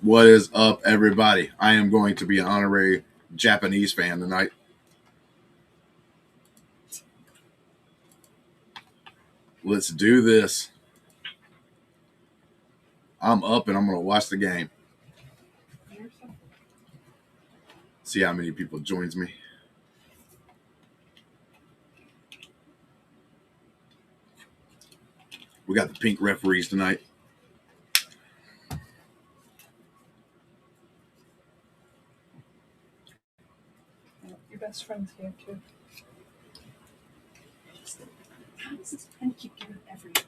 What is up, everybody? I am going to be an honorary Japanese fan tonight. Let's do this. I'm up and I'm going to watch the game. See how many people joins me. We got the pink referees tonight. Your best friend's here too. How does this pen keep getting everywhere?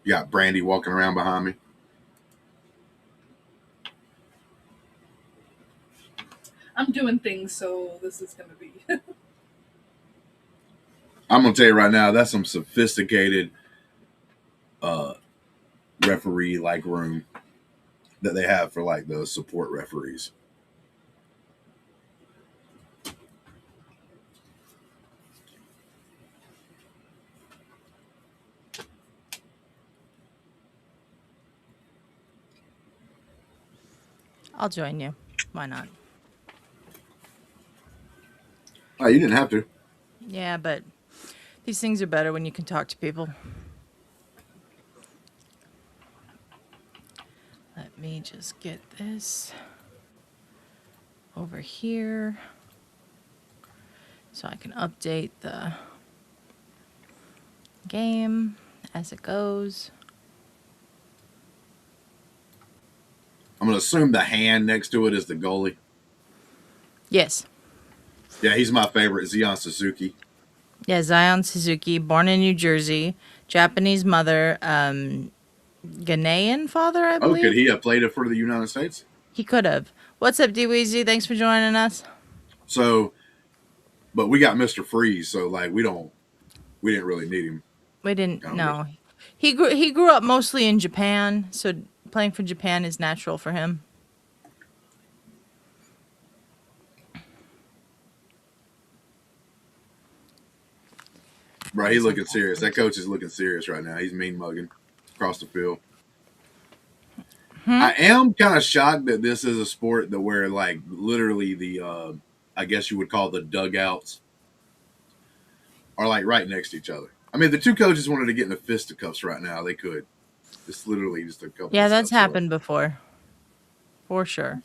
You got Brandy walking around behind me. I'm doing things, so this is going to be. I'm going to tell you right now, that's some sophisticated referee like room that they have for like the support referees. I'll join you. Why not? Oh, you didn't have to. Yeah, but these things are better when you can talk to people. Let me just get this over here so I can update the game as it goes. I'm going to assume the hand next to it is the goalie. Yes. Yeah, he's my favorite, Zion Suzuki. Yeah, Zion Suzuki, born in New Jersey, Japanese mother, Ghanaian father, I believe. Oh, could he have played it for the United States? He could have. What's up, D-Weezy? Thanks for joining us. So, but we got Mr. Freeze, so like we didn't really need him. We didn't. No, he grew up mostly in Japan, so playing for Japan is natural for him. Bro, he's looking serious. That coach is looking serious right now. He's mean mugging across the field. I am kind of shocked that this is a sport that where like literally the I guess you would call the dugouts are like right next to each other. I mean, the two coaches wanted to get in the fisticuffs right now. They could. It's literally just a couple. Yeah, that's happened before. For sure.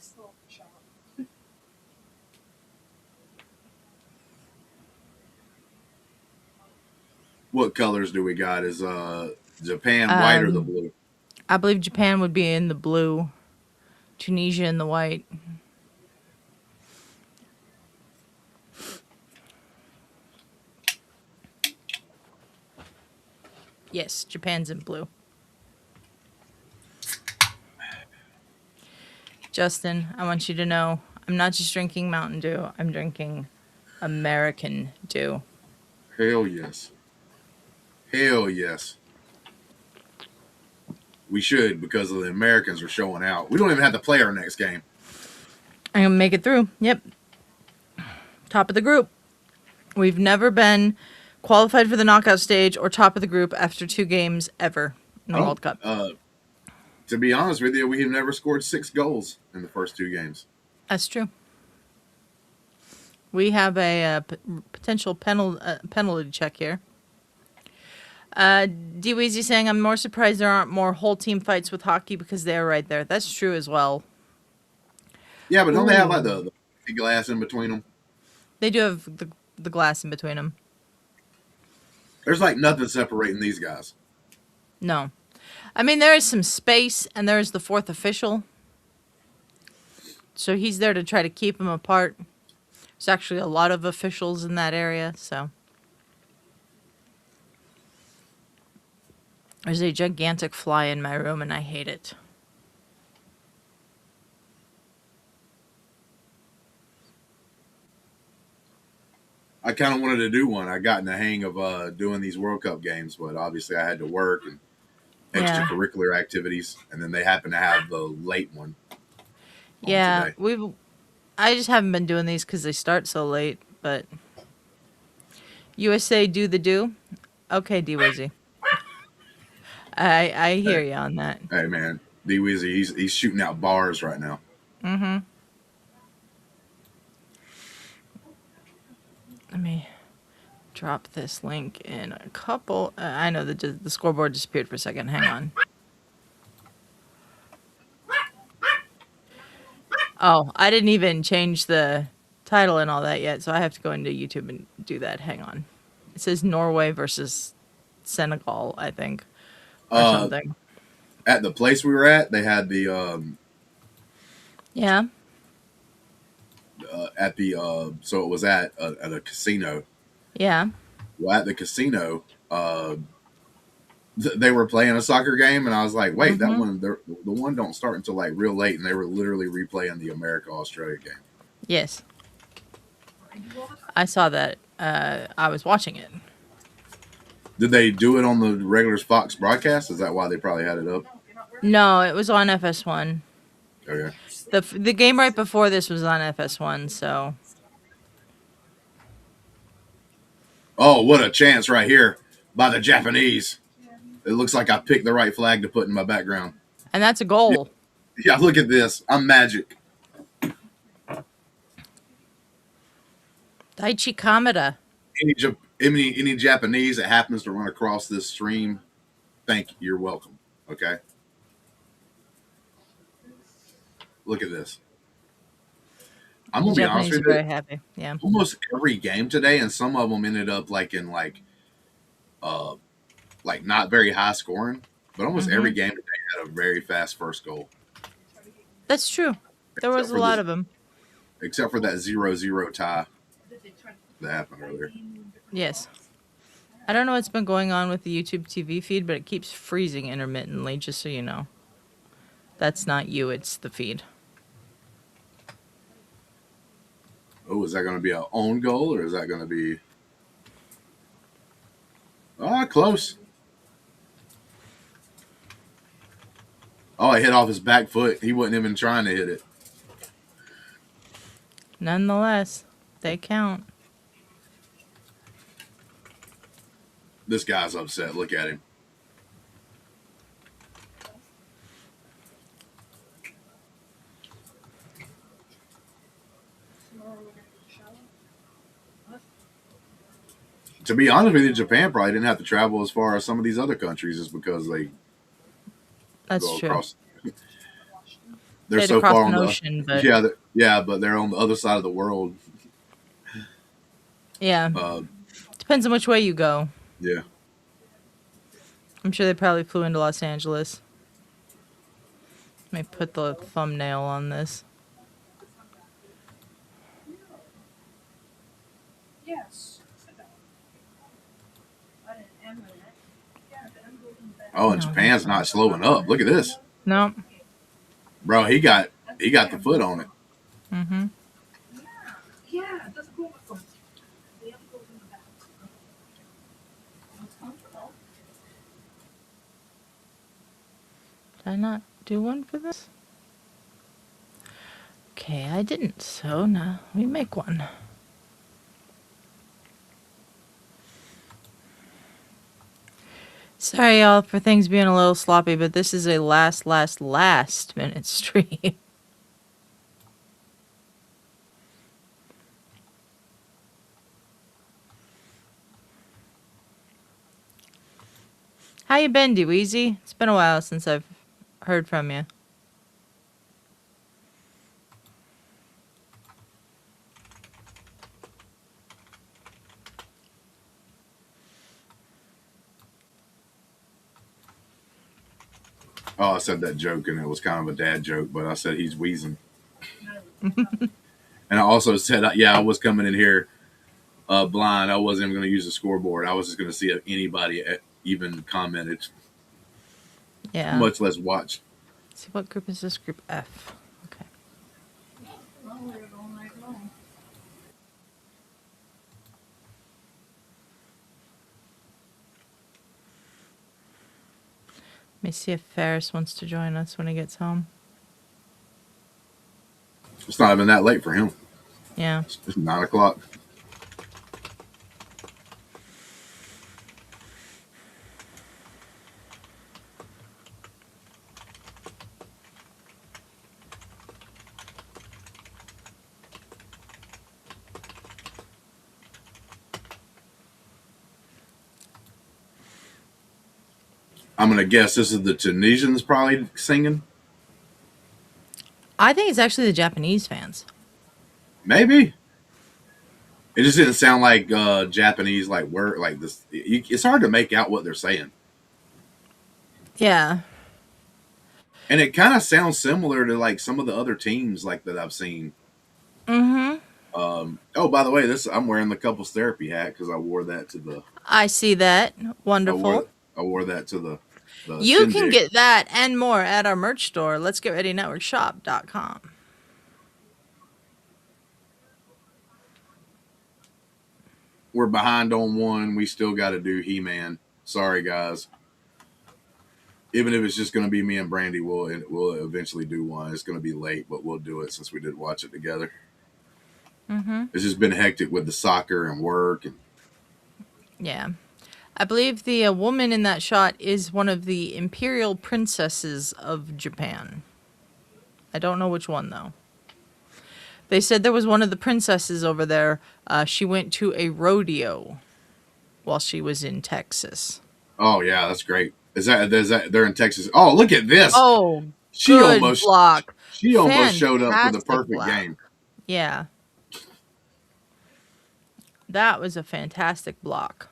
What colors do we got? Is Japan white or the blue? I believe Japan would be in the blue, Tunisia in the white. Yes, Japan's in blue. Justin, I want you to know, I'm not just drinking Mountain Dew. I'm drinking American Dew. Hell yes. Hell yes. We should, because the Americans are showing out. We don't even have to play our next game. I'm going to make it through. Yep. Top of the group. We've never been qualified for the knockout stage or top of the group after 2 games ever in the World Cup. To be honest with you, we have never scored 6 goals in the first 2 games. That's true. We have a potential penalty check here. D-Weezy saying, I'm more surprised there aren't more whole team fights with hockey because they're right there. That's true as well. Yeah, but don't they have like the glass in between them? They do have the glass in between them. There's like nothing separating these guys. No. I mean, there is some space, and there is the 4th official. So he's there to try to keep them apart. There's actually a lot of officials in that area, so. There's a gigantic fly in my room, and I hate it. I kind of wanted to do one. I got in the hang of doing these World Cup games, but obviously I had to work and extracurricular activities, and then they happen to have the late one. Yeah, I just haven't been doing these because they start so late, but USA do the do. Okay, D-Wizzy. I hear you on that. Hey, man. D Weezy, he's shooting out bars right now. Mm-hmm. Let me drop this link in a couple. I know the scoreboard disappeared for a second. Hang on. Oh, I didn't even change the title and all that yet, so I have to go into YouTube and do that. Hang on. It says Norway versus Senegal, I think, or something. At the place we were at, they had the Yeah. at the so it was at a casino. Yeah. Well, at the casino, they were playing a soccer game, and I was like, "Wait, that one, the one don't start until like real late," and they were literally replaying the America-Australia game. Yes. I saw that. I was watching it. Did they do it on the regular Fox broadcast? Is that why they probably had it up? No, it was on FS1. Okay. The game right before this was on FS1, so. Oh, what a chance right here by the Japanese. It looks like I picked the right flag to put in my background. And that's a goal. Yeah, look at this. I'm magic. Daichi Kamada. Any Japanese that happens to run across this stream, thank you. You're welcome. Okay. Look at this. I'm gonna be honest with you. Very happy. Yeah. Almost every game today, and some of them ended up like not very high scoring, but almost every game today had a very fast first goal. That's true. There was a lot of them. Except for that 0-0 tie that happened earlier. Yes. I don't know what's been going on with the YouTube TV feed, but it keeps freezing intermittently, just so you know. That's not you, it's the feed. Oh, is that going to be an own goal, or is that going to be... close. Oh, I hit off his back foot. He wasn't even trying to hit it. Nonetheless, they count. This guy's upset. Look at him. To be honest with you, Japan probably didn't have to travel as far as some of these other countries just because they go across. They're so far on the ocean, but but they're on the other side of the world. Yeah. Depends on which way you go. Yeah. I'm sure they probably flew into Los Angeles. Let me put the thumbnail on this. Yes. Oh, and Japan's not slowing up. Look at this. No. Bro, he got the foot on it. Mm-hmm. Yeah, that's cool. Did I not do one for this? Okay, I didn't, so now we make one. Sorry, y'all, for things being a little sloppy, but this is a last minute stream. How you been, Dweezy? It's been a while since I've heard from you. Oh, I said that joke, and it was kind of a dad joke, but I said he's wheezing. And I also said, I was coming in here blind. I wasn't even going to use the scoreboard. I was just going to see if anybody even commented. Yeah. Much less watched. Let's see, what group is this? Group F. Okay. Let me see if Ferris wants to join us when he gets home. It's not even that late for him. Yeah. It's 9 o'clock. I'm gonna guess this is the Tunisians probably singing. I think it's actually the Japanese fans. Maybe it just didn't sound like Japanese like word like this. It's hard to make out what they're saying, Yeah. and it kind of sounds similar to like some of the other teams like that I've seen. Mm-hmm. Oh, by the way, this I'm wearing the couples therapy hat because I wore that to the I see that. I wore Wonderful. I wore that to the You can shindig. get that and more at our merch store, Let's Get Ready Networkshop.com. We're behind on one. We still got to do He-Man. Sorry, guys. Even if it's just going to be me and Brandy, we'll eventually do one. It's going to be late, but we'll do it since we did watch it together. Mm-hmm. It's just been hectic with the soccer and work. And Yeah. I believe the woman in that shot is one of the imperial princesses of Japan. I don't know which one, though. They said there was one of the princesses over there. She went to a rodeo while she was in Texas. oh yeah, that's great. Is that they're in Texas? Oh, look at this. Oh, She good almost block. she almost showed up for the Fantastic perfect block. game. Yeah. That was a fantastic block.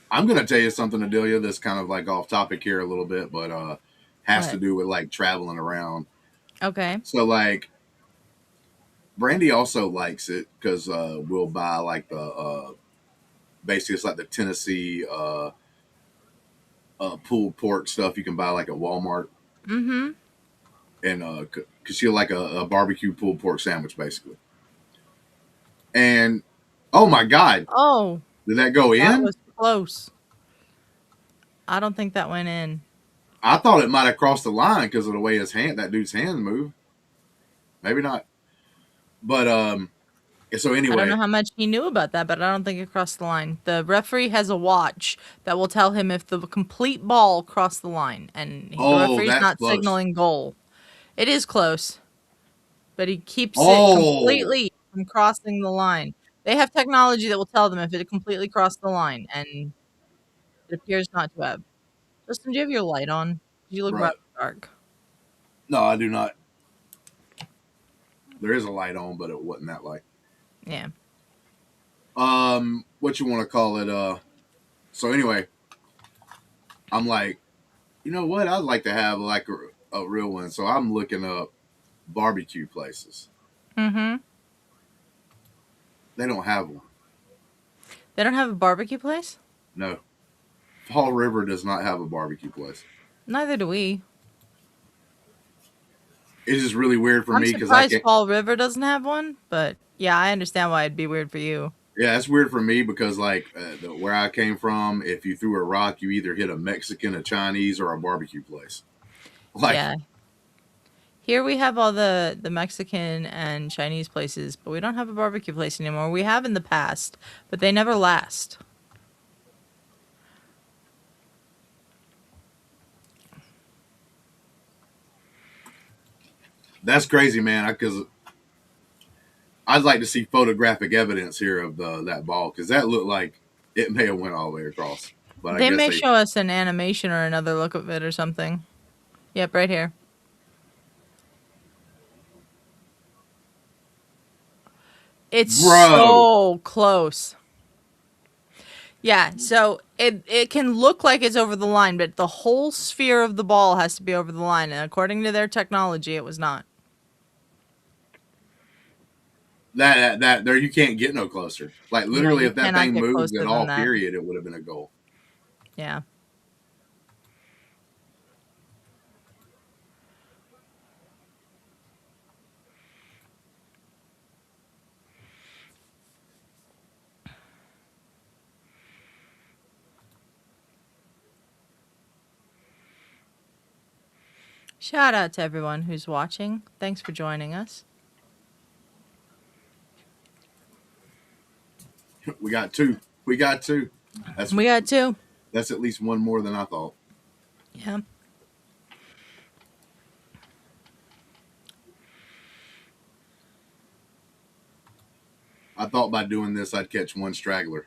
I'm gonna tell you something, Adelia, that's kind of like off topic here a little bit, but has to What? do with like traveling around. Okay. So like Brandy also likes it because we'll buy like the basically it's like the Tennessee pulled pork stuff you can buy like at Walmart, Mm-hmm. and because she'll like a barbecue pulled pork sandwich basically. And oh my god, Oh, did that go that in? was close. I don't think that went in. I thought it might have crossed the line because of the way that dude's hand moved. Maybe not, but so I don't know anyway, how much he knew about that, but I don't think it crossed the line. The referee has a watch that will tell him if the complete ball crossed the line, and the oh referee's that's not close. signaling goal. It is close, but he keeps it Oh completely from crossing the line. They have technology that will tell them if it completely crossed the line, and it appears not to have. Justin, do you have your light on? You look right, rather dark. no, I do not. There is a light on, but it wasn't that light. Yeah. What you want to call it? So anyway, I'm like, you know what? I'd like to have like a real one. So I'm looking up barbecue places. Mm-hmm. They don't have one. They don't have a barbecue place? No, Fall River does not have a barbecue place. Neither do we. It's just really weird for I'm me because I surprised can't. Fall River doesn't have one, but yeah, I understand why it'd be weird for you. Yeah, it's weird for me because like where I came from, if you threw a rock, you either hit a Mexican, a Chinese, or a barbecue place. Like, Yeah. Here we have all the Mexican and Chinese places, but we don't have a barbecue place anymore. We have in the past, but they never last. that's crazy, man. Because I'd like to see photographic evidence here of that ball because that looked like it may have went all the way across. But I They guess may they show us an animation or another look of it or something. Yep, right here. It's bro. so close. Yeah, so it can look like it's over the line, but the whole sphere of the ball has to be over the line, and according to their technology, it was not. That there you can't get no closer. Like No, literally, you if that cannot thing get moved closer at than all, that. period, it would have been a goal. Yeah. Shout out to everyone who's watching. Thanks for joining us. We got two. We got two. That's We got two. that's at least one more than I thought. Yeah. I thought by doing this I'd catch one straggler.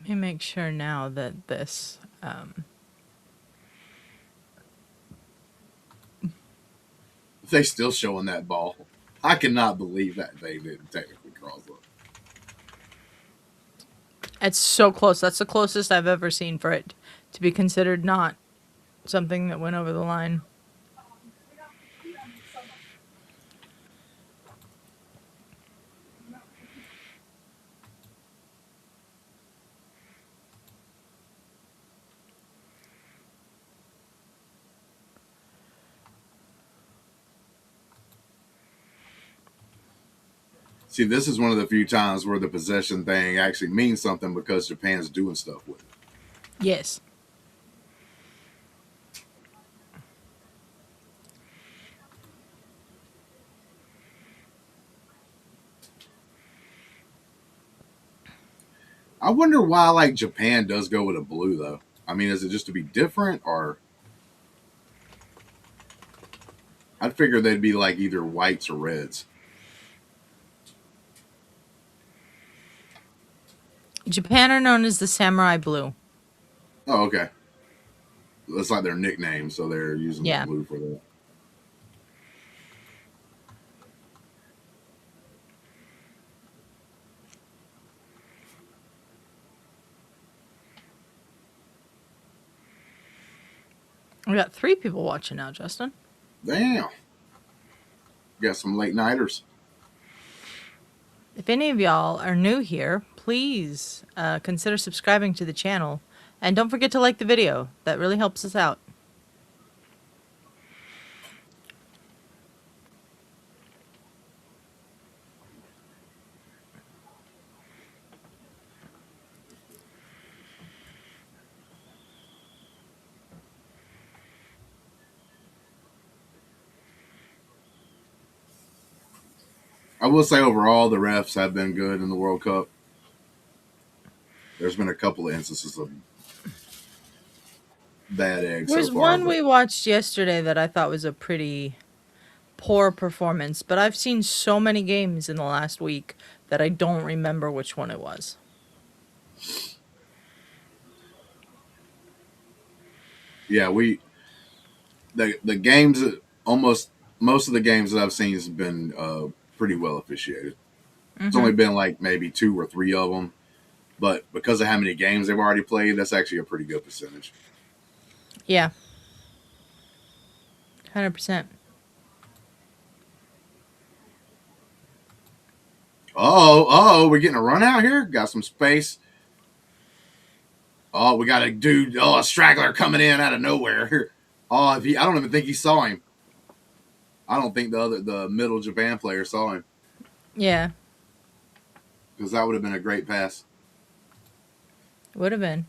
Let me make sure now that this. They still showing that ball. I cannot believe that they didn't technically cross up. It's so close. That's the closest I've ever seen for it to be considered not something that went over the line. See, this is one of the few times where the possession thing actually means something because Japan's doing stuff with it. Yes. I wonder why, like, Japan does go with a blue, though. I mean, is it just to be different, or I'd figure they'd be like either whites or reds. Japan are known as the Samurai Blue. Oh, okay. That's like their nickname, so they're using the blue for that. We got 3 people watching now, Justin. Damn. Got some late nighters. If any of y'all are new here, please consider subscribing to the channel. And don't forget to like the video. That really helps us out. I will say overall, the refs have been good in the World Cup. There's been a couple of instances of bad eggs. There's so far, one we watched yesterday that I thought was a pretty poor performance, but I've seen so many games in the last week that I don't remember which one it was. Yeah, the games almost most of the games that I've seen has been pretty well officiated. It's only been like maybe 2 or 3 of them, but because of how many games they've already played, that's actually a pretty good percentage. Yeah. 100%. Oh, we're getting a run out here. Got some space. Oh, we got a dude. Oh, a straggler coming in out of nowhere. Oh, I don't even think he saw him. I don't think the middle Japan player saw him. Yeah. Because that would have been a great pass. Would have been.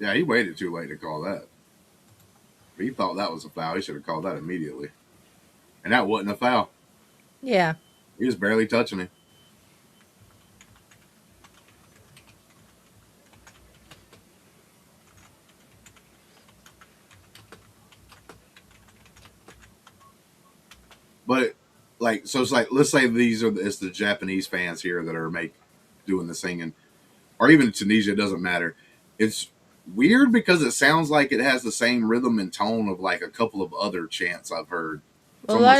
Yeah, he waited too late to call that. If he thought that was a foul, he should have called that immediately. And that wasn't a foul. Yeah. He was barely touching him. But so it's like, let's say it's the Japanese fans here that are doing the singing, or even Tunisia. It doesn't matter. It's weird because it sounds like it has the same rhythm and tone of like a couple of other chants I've heard. Well, a lot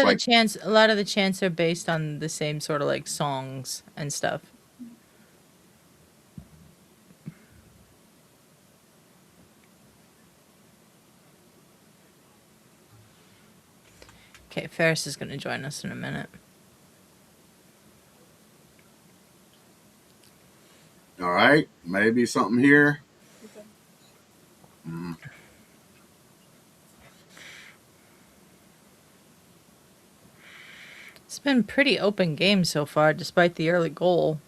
of the chants are based on the same sort of like songs and stuff. Okay, Ferris is going to join us in a minute. All right, maybe something here. It's been pretty open game so far, despite the early goal.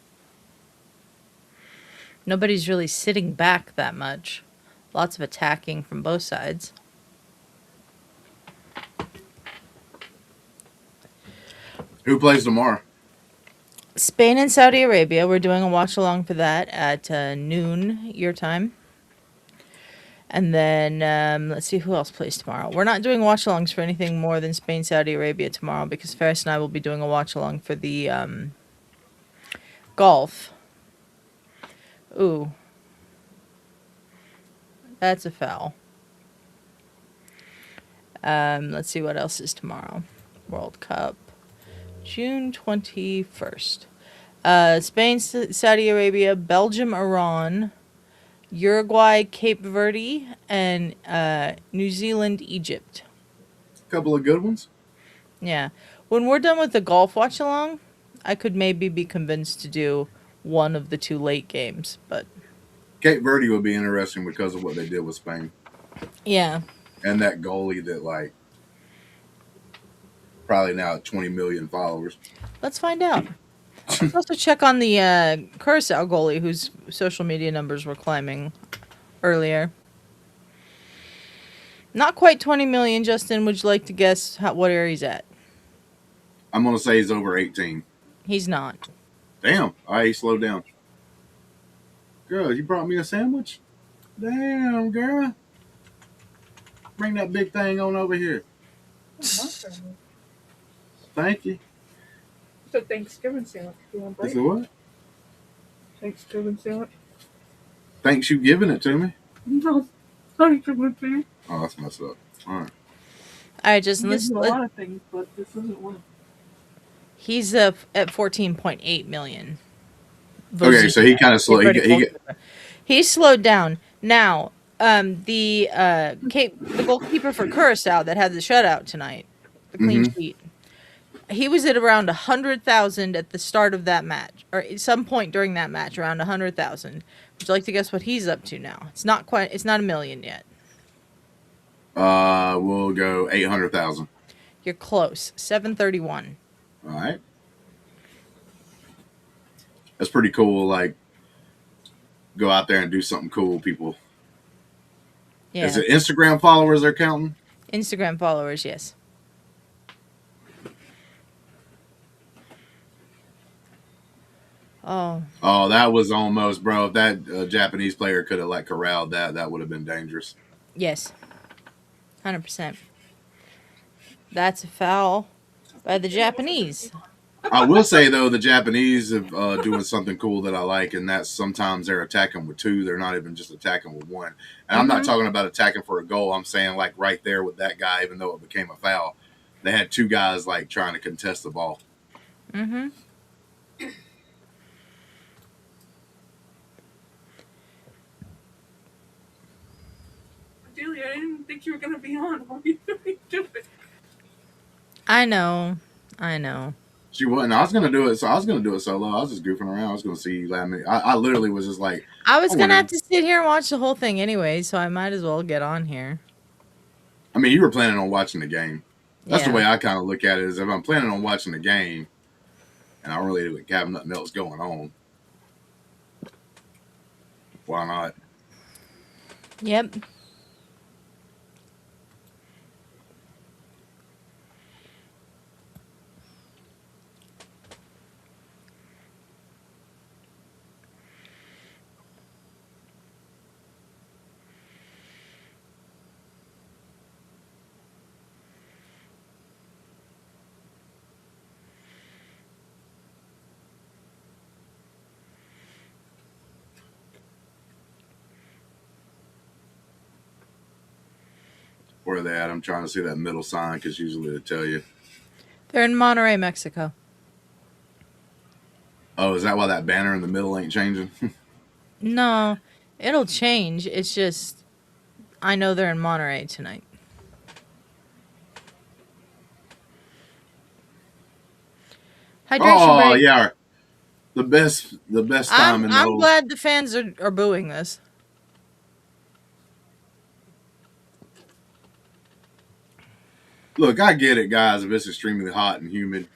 Nobody's really sitting back that much. Lots of attacking from both sides. Who plays tomorrow? Spain and Saudi Arabia. We're doing a watch along for that at noon your time. And then let's see who else plays tomorrow. We're not doing watch alongs for anything more than Spain, Saudi Arabia tomorrow because Ferris and I will be doing a watch along for the golf. Ooh. That's a foul. Let's see what else is tomorrow. World Cup. June 21st. Spain, Saudi Arabia, Belgium, Iran, Uruguay, Cape Verde, and New Zealand, Egypt. A couple of good ones. Yeah. When we're done with the golf watch along, I could maybe be convinced to do one of the two late games, but Cape Verde would be interesting because of what they did with Spain. Yeah. And that goalie that like probably now 20 million followers. Let's find out. Let's also check on the Curacao goalie whose social media numbers were climbing earlier. Not quite 20 million, Justin. Would you like to guess what area he's at? I'm going to say he's over 18. He's not. Damn. All right, he slowed down. Girl, you brought me a sandwich? Damn, girl. Bring that big thing on over here. Thank you. It's a Thanksgiving sandwich. You want a break? Is it what? Thanksgiving sandwich. Thanks you giving it to me. No, Thanksgiving sandwich. Oh, that's messed up. All right. All right, Justin. There's a lot of things, but this isn't one. He's at 14.8 million. Okay, so he kind of slowed. He slowed down. Now, the goalkeeper for Curacao that had the shutout tonight, the clean sheet, he was at around 100,000 at the start of that match, or at some point during that match, around 100,000. Would you like to guess what he's up to now? It's not a million yet. We'll go 800,000. You're close. 731. All right. That's pretty cool. Like, go out there and do something cool, people. Yeah. Is it Instagram followers they're counting? Instagram followers, yes. Oh, that was almost, bro. If that Japanese player could have like corralled that would have been dangerous. yes. 100%. That's a foul by the Japanese. I will say though, the Japanese are doing something cool that I like, and that's sometimes they're attacking with two. They're not even just attacking with one. And I'm not talking about attacking for a goal. I'm saying like right there with that guy, even though it became a foul, they had two guys like trying to contest the ball. Mm-hmm. Julia, I didn't think you were gonna be on. What are you doing? I know. She wasn't. I was gonna do it. So I was gonna do it solo. I was just goofing around. I was gonna see. I literally was just like. I was gonna have to sit here and watch the whole thing anyway, so I might as well get on here. I mean, you were planning on watching the game. That's Yeah. the way I kind of look at it. Is if I'm planning on watching the game, and I really have nothing else going on, why not? Yep. Where are they at? I'm trying to see that middle sign because usually they tell you. They're in Monterrey, Mexico. Oh, is that why that banner in the middle ain't changing? No, it'll change. It's just, I know they're in Monterrey tonight. Hydration Oh break. yeah, the best time in the I'm whole. glad the fans are booing this. Look, I get it, guys. If it's extremely hot and humid,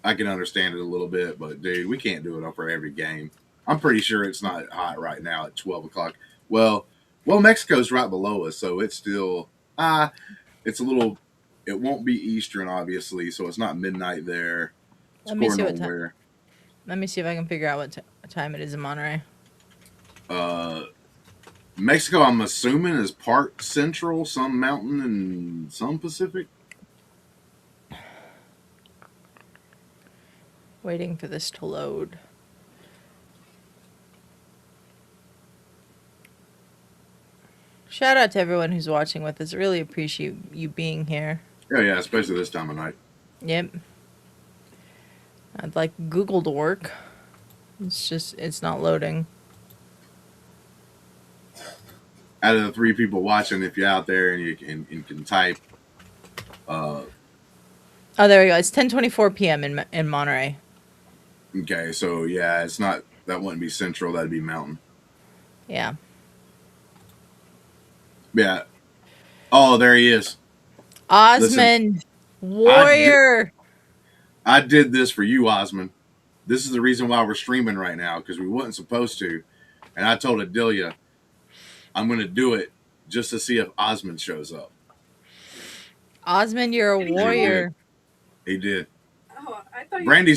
I can understand it a little bit. But dude, we can't do it for every game. I'm pretty sure it's not hot right now at 12 o'clock. Well, Mexico's right below us, so it's still it's a little. It won't be Eastern, obviously, so it's not midnight there. It's Let me see what nowhere. time. Let me see if I can figure out what time it is in Monterey. Mexico, I'm assuming, is part Central, some Mountain, and some Pacific. Waiting for this to load. Shout out to everyone who's watching with us. Really appreciate you being here. Yeah, especially this time of night. Yep. I'd like Google to work. It's not loading. Out of the 3 people watching, if you're out there and you can type. Oh, there we go. It's 10:24 p.m. in Monterey. Okay, so yeah, it's not. That wouldn't be Central. That'd be Mountain. Yeah. Yeah. Oh, there he is. Osmond. Listen, Warrior. I did this for you, Osmond. This is the reason why we're streaming right now, because we wasn't supposed to. And I told Adelia, I'm going to do it just to see if Osmond shows up. Osmond, you're a warrior. He did. Oh, I thought you. Brandy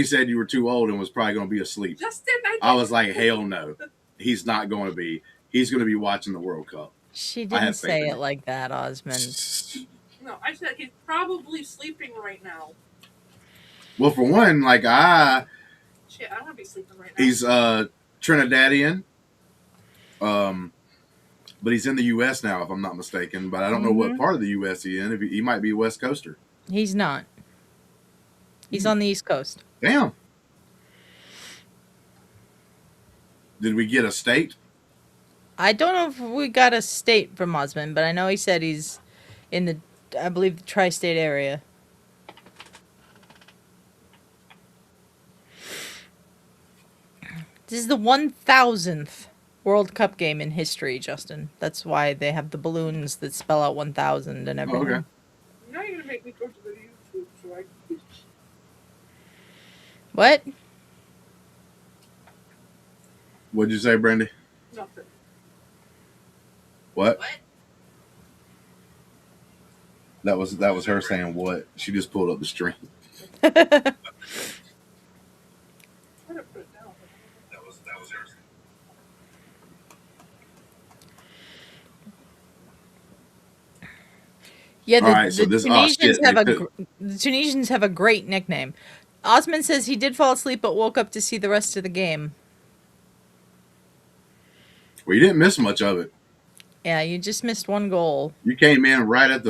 said you were too old and was probably going to be asleep. Justin, I was like, hell no. He's not going to be. He's going to be watching the World Cup. She didn't say it like that, Osmond. No, I said he's probably sleeping right now. Well, for one, like Shit, I don't want to be sleeping right now. he's Trinidadian. But he's in the U.S. now, if I'm not mistaken. But I don't know what part of the U.S. he's in. If he might be a West Coaster. He's not. He's on the East Coast. Damn. Did we get a state? I don't know if we got a state from Osmond, but I know he said he's in the, I believe, the tri-state area. This is the 1000th World Cup game in history, Justin. That's why they have the balloons that spell out 1000 and everything. Okay. Now you're gonna make me go to the YouTube so I can. What? What'd you say, Brandy? Nothing. What? That was her saying what? She just pulled up the stream. I didn't put it down. That was her. Yeah, the, All right, so the this- Tunisians shit, have they the Tunisians have a great nickname. Osmond says he did fall asleep but woke up to see the rest of the game. Well, you didn't miss much of it. Yeah, you just missed one goal. You came in right at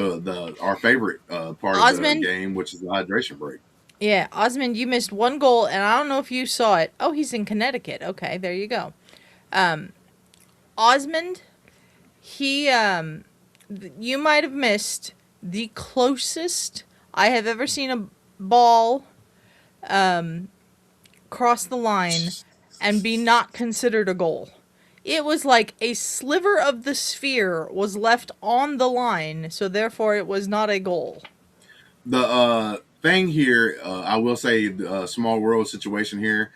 our favorite part of the Osmond? game, which is the hydration break. Yeah, Osmond, you missed one goal, and I don't know if you saw it. Oh, he's in Connecticut. Okay, there you go. Osmond, you might have missed the closest I have ever seen a ball cross the line and be not considered a goal. It was like a sliver of the sphere was left on the line, so therefore it was not a goal. The thing here, I will say, small world situation here.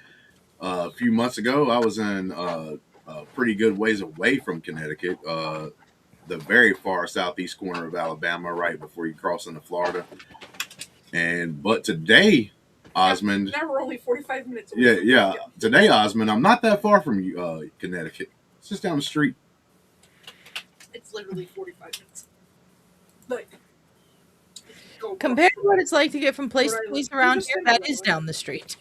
A few months ago, I was in pretty good ways away from Connecticut, the very far southeast corner of Alabama, right before you cross into Florida. But today, Osmond. Now we're only 45 minutes away. Yeah, from yeah. Connecticut. Today, Osmond, I'm not that far from you, Connecticut. It's just down the street. It's literally 45 minutes. Like, go Compared across to what it's like to get from place Where to I place live. around Just here, think that about is it. down the street.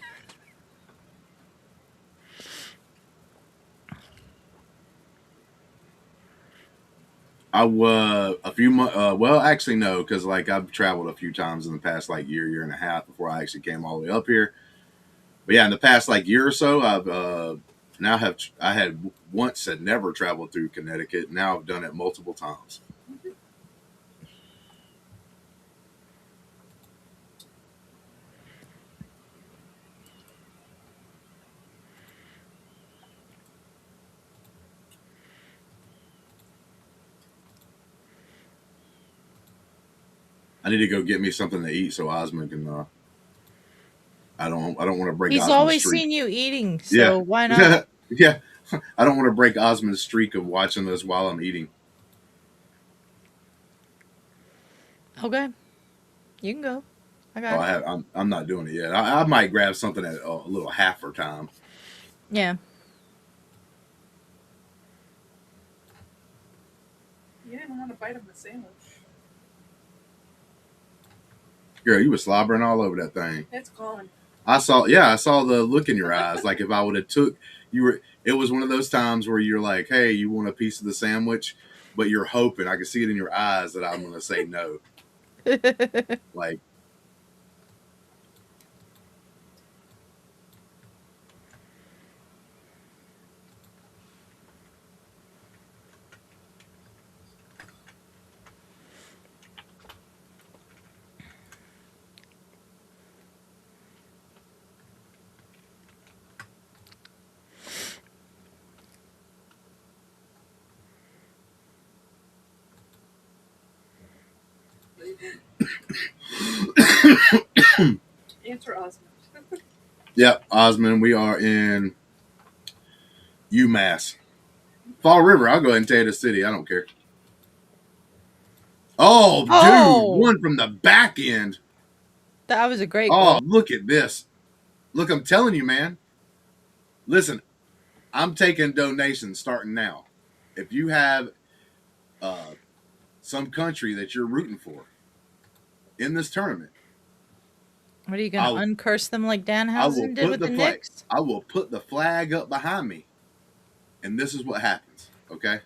I a few months. Well, actually, no, because like I've traveled a few times in the past like year and a half before I actually came all the way up here. But yeah, in the past like year or so, I've I had once had never traveled through Connecticut. Now I've done it multiple times. I need to go get me something to eat so Osmond can. I don't want to break. He's Osmond's always streak. seen you eating, so Yeah. why not? Yeah. I don't want to break Osmond's streak of watching this while I'm eating. Okay, you can go. I got it. I'm not doing it yet. I might grab something at a little half time. Yeah. You didn't know how to bite up the sandwich. Girl, you were slobbering all over that thing. It's gone. I saw the look in your eyes. Like if I would have took you were. It was one of those times where you're like, hey, you want a piece of the sandwich, but you're hoping. I can see it in your eyes that I'm going to say no. Like. Answer Osmond. Yep, Osmond, we are in UMass. Fall River, I'll go ahead and tell you the city. I don't care. Oh, dude, one from the back end. That was a great goal. goal. Look at this. Look, I'm telling you, man. Listen, I'm taking donations starting now. If you have some country that you're rooting for in this tournament, What are you going to uncurse them like Danhausen did with the Knicks? I will put the flag up behind me, and this is what happens, okay?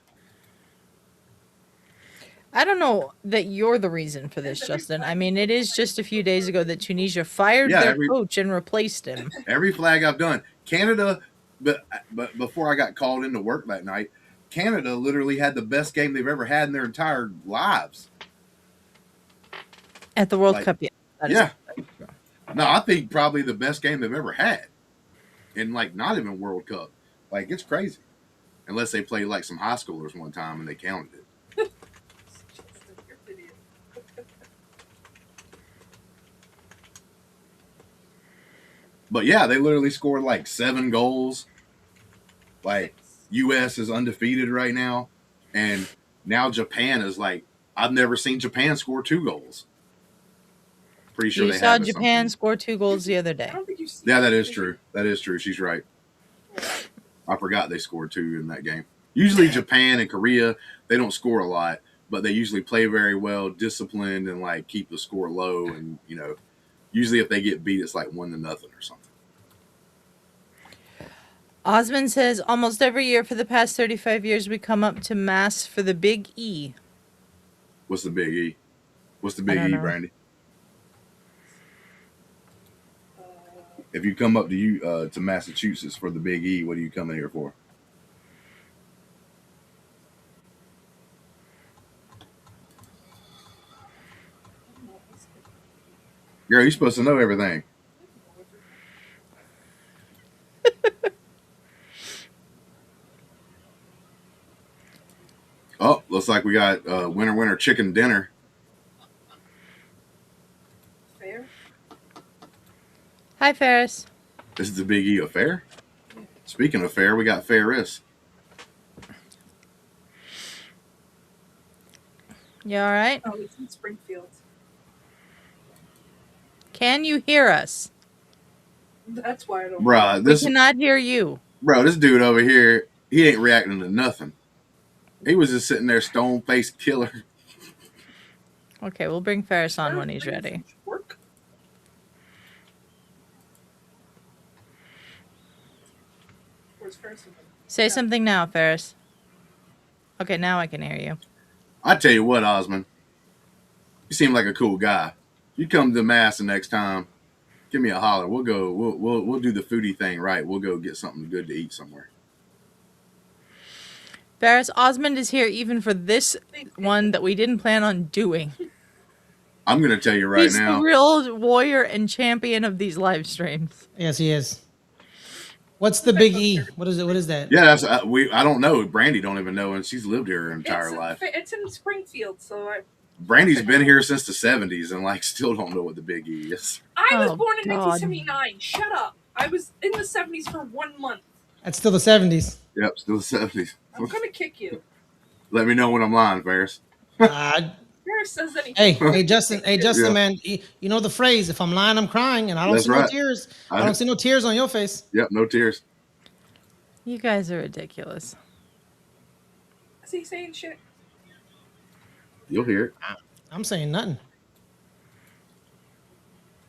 I don't know that you're the reason for this, Justin. I mean, it is just a few days ago that Tunisia fired their coach and replaced him. Every flag I've done. Canada, but before I got called into work that night, Canada literally had the best game they've ever had in their entire lives. At the World Cup, yeah. Yeah. No, I think probably the best game they've ever had. And, like, not even World Cup. Like, it's crazy. Unless they played, like, some high schoolers one time and they counted it. But, yeah, they literally scored, like, 7 goals. Like, U.S. is undefeated right now. And now Japan is, like, I've never seen Japan score 2 goals. Pretty sure you they saw Japan score 2 goals the other day. I don't think you've seen Yeah, that is true. That is true. She's right. I forgot they scored 2 in that game. Usually Japan and Korea, they don't score a lot, but they usually play very well, disciplined, and like keep the score low. And usually if they get beat, it's like 1-0 or something. Osmond says almost every year for the past 35 years we come up to Mass for the Big E. What's the Big E? What's the Big E, Brandy? If you come up to Massachusetts for the Big E, what are you coming here for? Girl, you're supposed to know everything. Oh, looks like we got winter chicken dinner. Fair? Hi, Ferris. This is the Big E affair? Speaking of fair, we got Ferris. You all right? Oh, it's in Springfield. Can you hear us? That's why I don't. Bruh, We cannot hear you. this dude over here, he ain't reacting to nothing. He was just sitting there stone-faced killer. Okay, we'll bring Ferris on when he's ready. Work. Where's Ferris? Say something now, Ferris. Okay, now I can hear you. I tell you what, Osmond, you seem like a cool guy. You come to Mass the next time, give me a holler. We'll go. We'll do the foodie thing right. We'll go get something good to eat somewhere. Ferris, Osmond is here even for this one that we didn't plan on doing. I'm gonna tell you right He's now. the real warrior and champion of these live streams. Yes, he is. What's the big E? What is it? What is that? Yeah, that's I don't know. Brandy don't even know, and she's lived here her entire life. It's in Springfield, so Brandy's been here since the 70s and like still don't know what the Big E is. I was Oh, born in God. 1979. Shut up. I was in the 70s for 1 month. That's still the 70s. Yep, still the 70s. I'm gonna kick you. Let me know when I'm lying, Ferris. Ferris says anything. Hey, Justin, Yeah. man. You know the phrase, if I'm lying, I'm crying, and I don't That's see no right. tears. I don't see no tears on your face. Yep, no tears. You guys are ridiculous. Is he saying shit? You'll hear I'm saying nothing.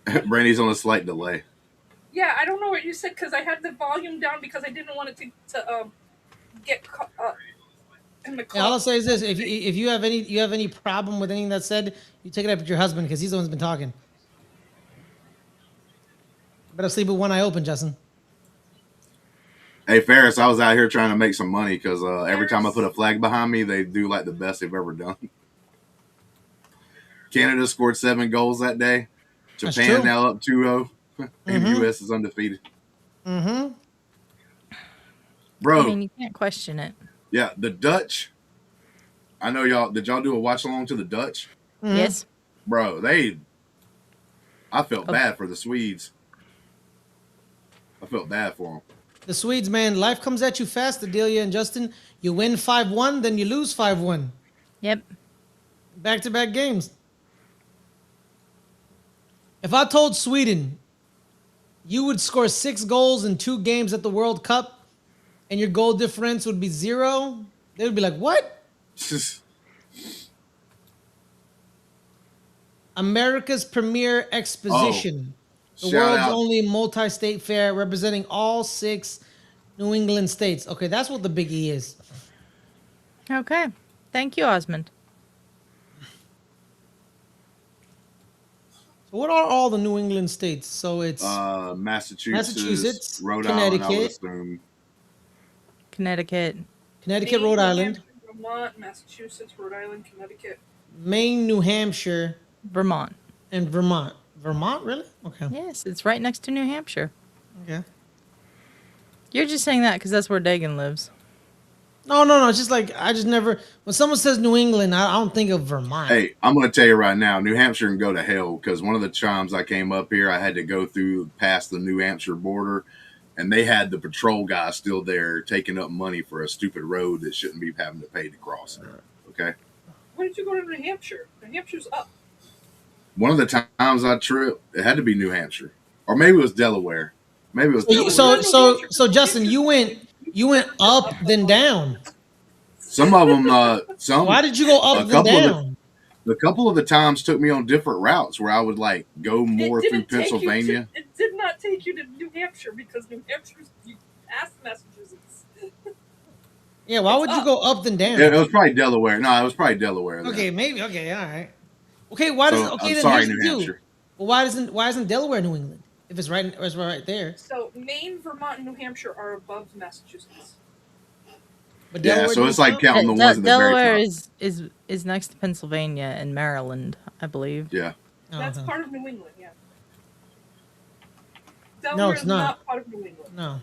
it. Brandy's on a slight delay. Yeah, I don't know what you said because I had the volume down because I didn't want it to get caught up in the Yeah, all I'll call. say is this: if you have any problem with anything that's said, you take it up with your husband because he's the one who's been talking. Better sleep with one eye open, Justin. Hey, Ferris, I was out here trying to make some money because every time I put a flag behind me, they do like the best they've ever done. Canada scored 7 goals that day. That's Japan true. now up 2-0. And Mhm. U.S. is undefeated. Mm-hmm. Bro, I mean, you can't question it. yeah, the Dutch. I know y'all. Did y'all do a watch along to the Dutch? Mm-hmm. Yes? Bro, I felt bad for the Swedes. I felt bad for them. The Swedes, man, life comes at you fast, Adelia and Justin. You win 5-1, then you lose 5-1. Yep. Back-to-back games. If I told Sweden you would score 6 goals in 2 games at the World Cup and your goal difference would be 0, they would be like, what? America's premier exposition. The Shout world's out. only multi-state fair representing all 6 New England states. Okay, that's what the Big E is. Okay. Thank you, Osmond. So what are all the New England states? So it's Massachusetts, Rhode Connecticut, Island, I would assume. Connecticut. Connecticut, Maine, Rhode New Island, Hampshire, Vermont, Massachusetts, Rhode Island, Connecticut. Maine, New Hampshire, Vermont. and Vermont. Vermont, really? Okay. Yes, it's right next to New Hampshire. Okay. You're just saying that because that's where Dagan lives. No. It's just like I just never. When someone says New England, I don't think of Vermont. Hey, I'm going to tell you right now, New Hampshire can go to hell because one of the times I came up here, I had to go through past the New Hampshire border, and they had the patrol guy still there taking up money for a stupid road that shouldn't be having to pay to cross. Okay. When did you go to New Hampshire? New Hampshire's up. One of the times I tripped, it had to be New Hampshire, or maybe it was Delaware. Maybe it was Delaware. So Justin, you went up then down. Some of them, Why did you go up then down? A couple of the times took me on different routes where I would like go more through Pennsylvania. It did not take you to New Hampshire because New Hampshire's you passed Massachusetts. Yeah, why would you go up then down? Yeah, it was probably Delaware. No, it was probably Delaware. Okay, maybe. Okay, all right. Okay, why does So, okay? I'm Then sorry, here's the New deal. Hampshire. Well, why isn't Delaware New England if it's right there? So Maine, Vermont, and New Hampshire are above Massachusetts. But Yeah, Delaware so it's doesn't like count? counting the ones at the Delaware very top. is next to Pennsylvania and Maryland, I believe. Yeah. Oh, That's okay. part of New England, yeah. No, Delaware it's is not. part of New England. No.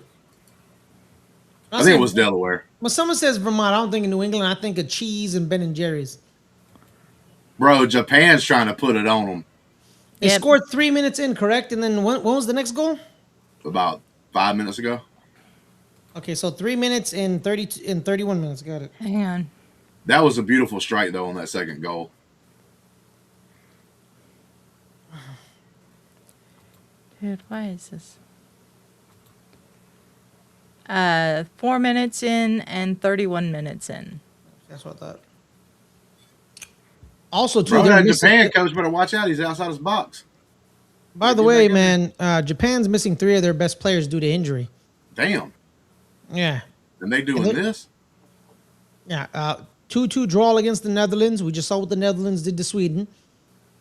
I think it was Delaware. When someone says Vermont, I don't think of New England. I think of cheese and Ben and Jerry's. Bro, Japan's trying to put it on them They Yep. scored 3 minutes in, correct? And then when was the next goal? about 5 minutes ago. Okay, so 3 minutes in 31 minutes. Got it. Hang on. That was a beautiful strike, though, on that second goal. Dude, why is this? 4 minutes in and 31 minutes in. That's what I thought. Also, too, Bro, they're that missing. Japan coach better watch out. He's outside his box. By the way, man, Japan's missing 3 of their best players due to injury. Damn. Yeah. And they doing this? Yeah. 2-2 draw against the Netherlands. We just saw what the Netherlands did to Sweden.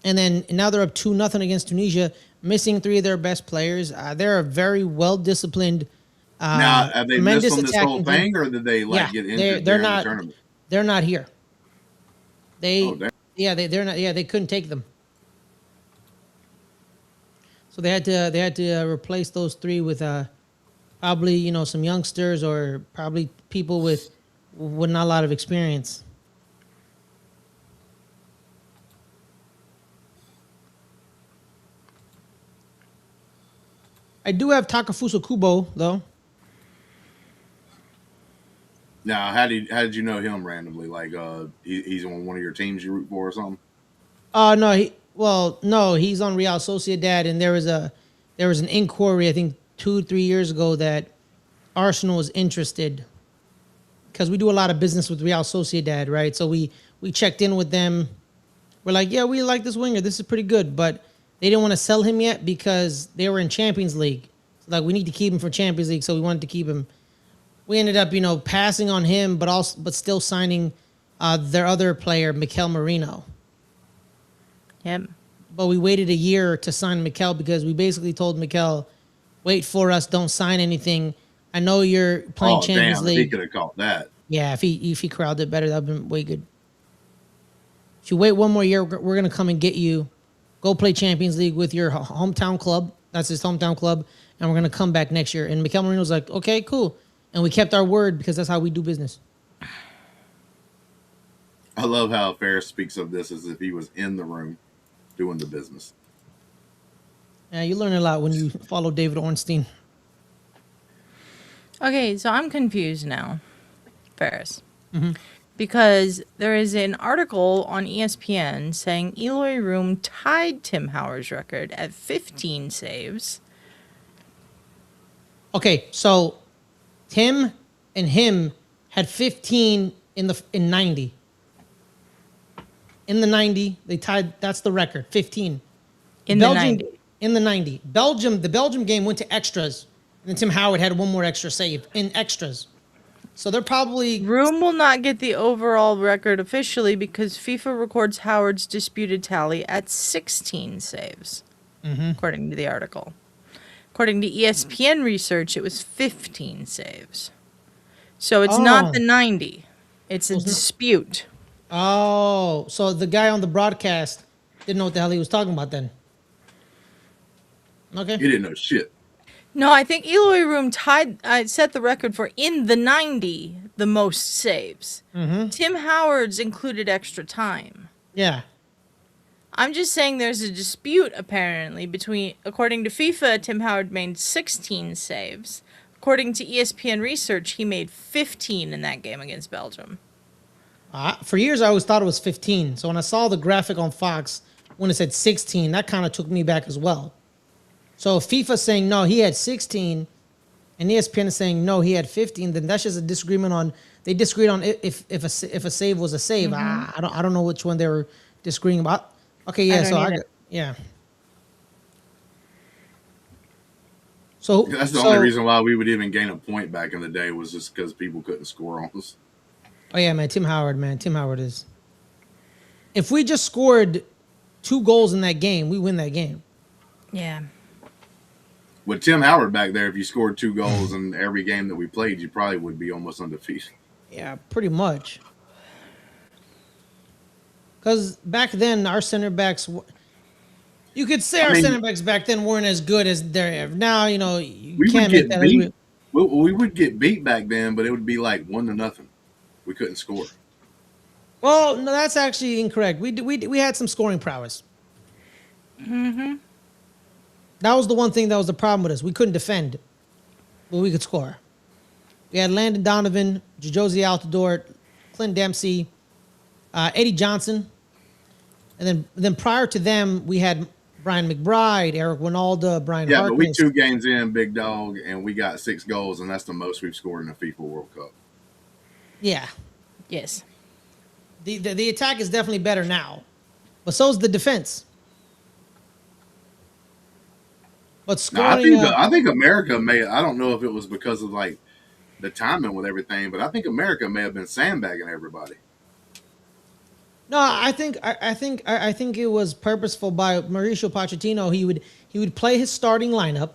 And then now they're up 2-0 against Tunisia, missing 3 of their best players. They're a very well-disciplined. Now, have they missed on this whole attacking thing, team. or did they get injured they're during not. the tournament? They're not here. Oh, damn. They're not. Yeah, they couldn't take them. So they had to replace those 3 with probably some youngsters or probably people with not a lot of experience. I do have Takafusa Kubo though. Now, how did you know him randomly? Like, he's on one of your teams you root for or something? No, he's on Real Sociedad, and there was an inquiry I think 2-3 years ago that Arsenal was interested because we do a lot of business with Real Sociedad, right? So we checked in with them. We're like, yeah, we like this winger. This is pretty good, but they didn't want to sell him yet because they were in Champions League. So like, we need to keep him for Champions League, so we wanted to keep him. We ended up, passing on him, but still signing their other player, Mikel Merino. Yep. But we waited a year to sign Mikel because we basically told Mikel, wait for us, don't sign anything. I know you're playing Champions League. He could have caught that. Yeah, if he corralled it better, that would have been way good. If you wait one more year, we're going to come and get you. Go play Champions League with your hometown club. That's his hometown club. And we're going to come back next year. And Mikel Merino was like, okay, cool. And we kept our word because that's how we do business. I love how Ferris speaks of this as if he was in the room doing the business. Yeah, you learn a lot when you follow David Ornstein. Okay, so I'm confused now, Ferris. Because there is an article on ESPN saying Eloy Room tied Tim Howard's record at 15 saves. Okay, so Tim and him had 15 in 90. In the 90, they tied. That's the record, 15. In the 90. In the 90. The Belgium game went to extras, and then Tim Howard had one more extra save in extras. So they're probably... Room will not get the overall record officially because FIFA records Howard's disputed tally at 16 saves, according to the article. According to ESPN research, it was 15 saves. So it's not the 90. It's a dispute. Oh, so the guy on the broadcast didn't know what the hell he was talking about then. Okay. He didn't know shit. No, I think Eloy Room set the record for in the 90 the most saves. Tim Howard's included extra time. Yeah. I'm just saying there's a dispute apparently according to FIFA, Tim Howard made 16 saves. According to ESPN research, he made 15 in that game against Belgium. For years, I always thought it was 15. So when I saw the graphic on Fox, when it said 16, that kind of took me back as well. So if FIFA's saying, no, he had 16, and ESPN is saying, no, he had 15, then that's just a disagreement on... They disagreed on if a save was a save. I don't know which one they were disagreeing about. Okay, yeah, yeah. So that's the only reason why we would even gain a point back in the day was just because people couldn't score on us. Oh yeah, man, Tim Howard is. If we just scored 2 goals in that game, we win that game. Yeah. With Tim Howard back there, if you scored 2 goals in every game that we played, you probably would be almost undefeated. Yeah, pretty much. Because back then, our center backs, you could say our center backs back then weren't as good as they're now. You know, you can't make that. We would get beat back then, but it would be like 1-0. We couldn't score. Well, no, that's actually incorrect. We had some scoring prowess. That was the one thing that was the problem with us. We couldn't defend, but we could score. We had Landon Donovan, Josie Altidore, Clint Dempsey, Eddie Johnson. And then prior to them, we had Brian McBride, Eric Winalda, Brian Yeah, but we Harkness. 2 games in, big dog, and we got 6 goals, and that's the most we've scored in a FIFA World Cup. Yeah, Yes. the attack is definitely better now, but so is the defense. But Now, I scoring, think I think America may. I don't know if it was because of like the timing with everything, but I think America may have been sandbagging everybody. no, I think it was purposeful by Mauricio Pochettino. He would play his starting lineup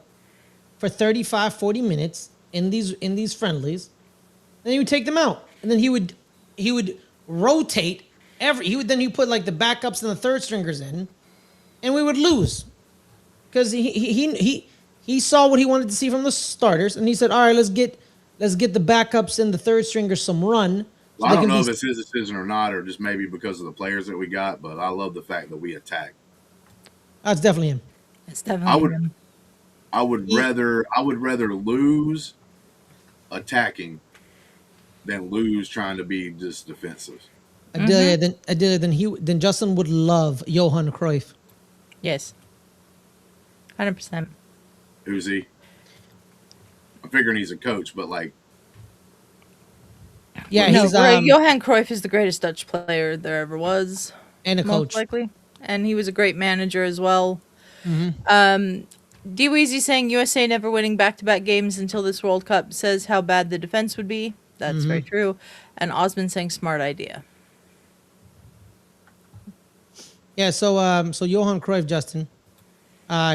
for 35, 40 minutes in these friendlies, then he would take them out, and then he would rotate he put like the backups and the third stringers in, and we would lose because he saw what he wanted to see from the starters, and he said, all right, let's get the backups and the third stringers some run. Well, I don't know if it's his decision or not, or just maybe because of the players that we got. But I love the fact that we attack. That's definitely him. It's definitely him. I would rather lose attacking than lose trying to be just defensive. Then Justin would love Johan Cruyff. Yes. 100%. Who's he? I'm figuring he's a coach, but like, Yeah, No, he's Johan Cruyff is the greatest Dutch player there ever was. and a Most coach. likely. And he was a great manager as well. D-Weezy saying USA never winning back-to-back games until this World Cup says how bad the defense would be. That's very true. And Osmond saying smart idea. Yeah, so Johan Cruyff, Justin,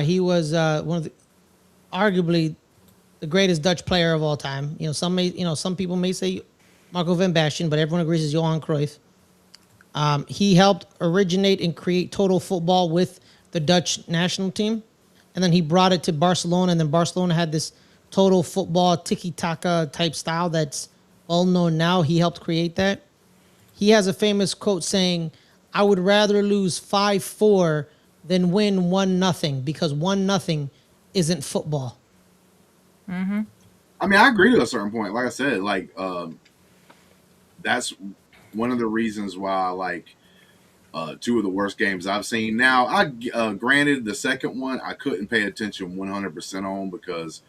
he was one of the, arguably the greatest Dutch player of all time. Some people may say Marco van Basten, but everyone agrees it's Johan Cruyff. He helped originate and create total football with the Dutch national team, and then he brought it to Barcelona, and then Barcelona had this total football tiki-taka type style that's well known now. He helped create that. He has a famous quote saying, I would rather lose 5-4 than win 1-0 because 1-0 isn't football. I mean, I agree to a certain point. Like I said, like that's one of the reasons why I like 2 of the worst games I've seen. Now, I granted the second one I couldn't pay attention 100% on because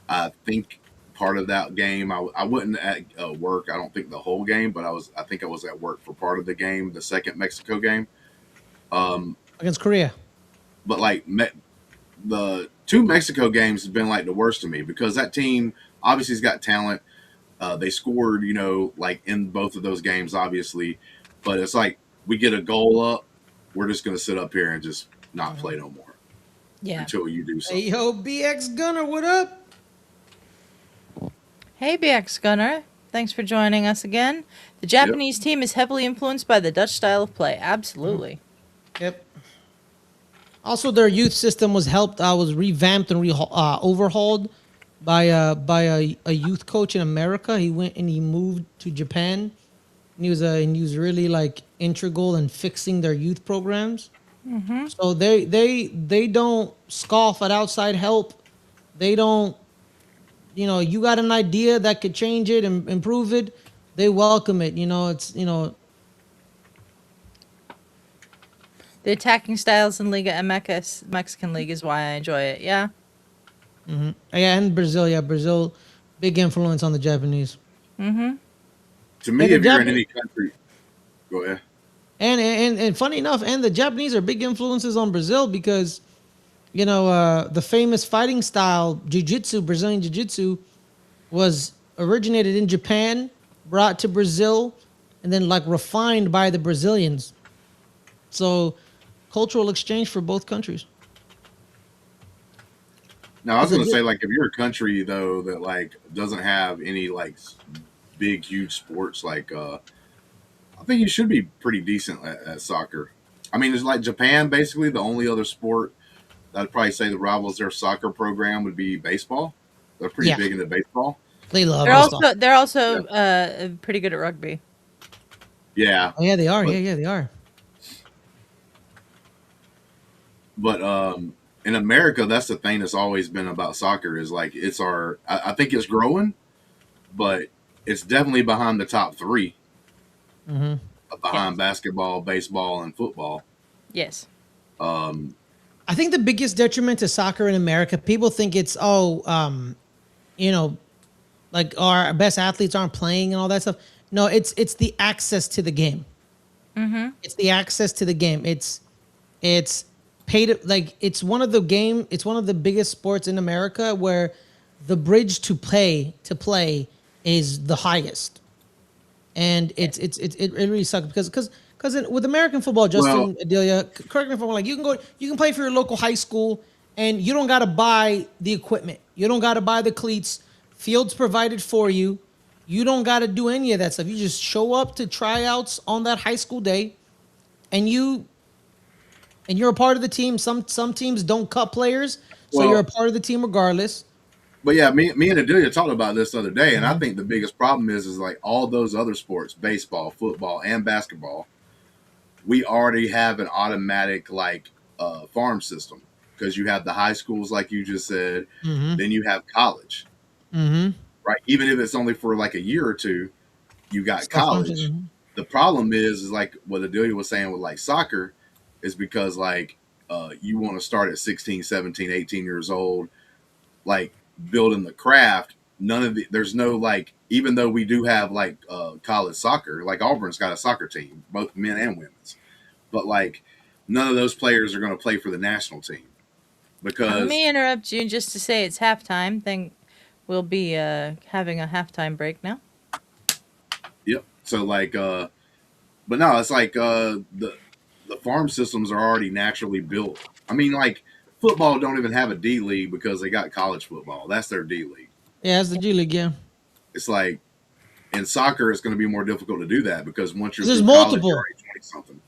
I think part of that game I wasn't at work. I don't think the whole game, but I think I was at work for part of the game, the second Mexico game Against Korea. But like the 2 Mexico games has been like the worst to me because that team obviously has got talent. They scored, like in both of those games, obviously, but it's like we get a goal up, we're just going to sit up here and just not play no more. Yeah. Until you do something. Hey, yo, BX Gunner, what up? Hey, BX Gunner. Thanks for joining us again. The Japanese team is heavily influenced by the Dutch style of play. Absolutely. Yep. Also, their youth system was revamped and overhauled by a youth coach in America. He went and he moved to Japan. And he was really like integral in fixing their youth programs. So they don't scoff at outside help. They don't, you got an idea that could change it and improve it. They welcome it. The attacking styles in Liga MX, Mexican League, is why I enjoy it. Yeah. Yeah, and Brazil. Yeah, Brazil, big influence on the Japanese. To me, the if you're in any country, go ahead. And funny enough, and the Japanese are big influences on Brazil because, the famous fighting style, jiu-jitsu, Brazilian jiu-jitsu, was originated in Japan, brought to Brazil, and then like refined by the Brazilians. So, cultural exchange for both countries. Now, I was going to say, like, if you're a country, though, that, like, doesn't have any, like, big, huge sports, like, I think you should be pretty decent at soccer. I mean, it's like Japan, basically, the only other sport I'd probably say that rivals their soccer program would be baseball. They're pretty big into baseball. They love baseball. They're also pretty good at rugby. Yeah. Oh, yeah, they are. Yeah, they are. But in America, that's the thing that's always been about soccer is like I think it's growing, but it's definitely behind the top 3. Behind basketball, baseball, and football. Yes. I think the biggest detriment to soccer in America, people think it's you know, like our best athletes aren't playing and all that stuff. No, it's the access to the game. It's the access to the game. It's paid like it's one of the game. It's one of the biggest sports in America where the bridge to play is the highest, and it really sucks because with American football, Justin, Adelia, correct me if I'm wrong, like you can play for your local high school and you don't got to buy the equipment, you don't got to buy the cleats, fields provided for you, you don't got to do any of that stuff. You just show up to tryouts on that high school day, and you're a part of the team. Some teams don't cut players, so Well, you're a part of the team regardless. but yeah, me and Adelia talked about this the other day, and I think the biggest problem is like all those other sports, baseball, football, and basketball, we already have an automatic like farm system because you have the high schools, like you just said, then you have college, right? Even if it's only for like a year or two, you got college. The problem is like what Adelia was saying with like soccer is because like you want to start at 16, 17, 18 years old, like building the craft. There's no like, even though we do have like college soccer, like Auburn's got a soccer team, both men and women's, but like none of those players are going to play for the national team Let because me interrupt you just to say it's halftime. Then we'll be having a halftime break now. yep. So like, but no, it's like the farm systems are already naturally built. I mean, like football don't even have a D league because they got college football. That's their D league. Yeah, it's the G League. Yeah, It's like in soccer, it's going to be more difficult to do that because once you're there's through college, you're multiple. already 20 something.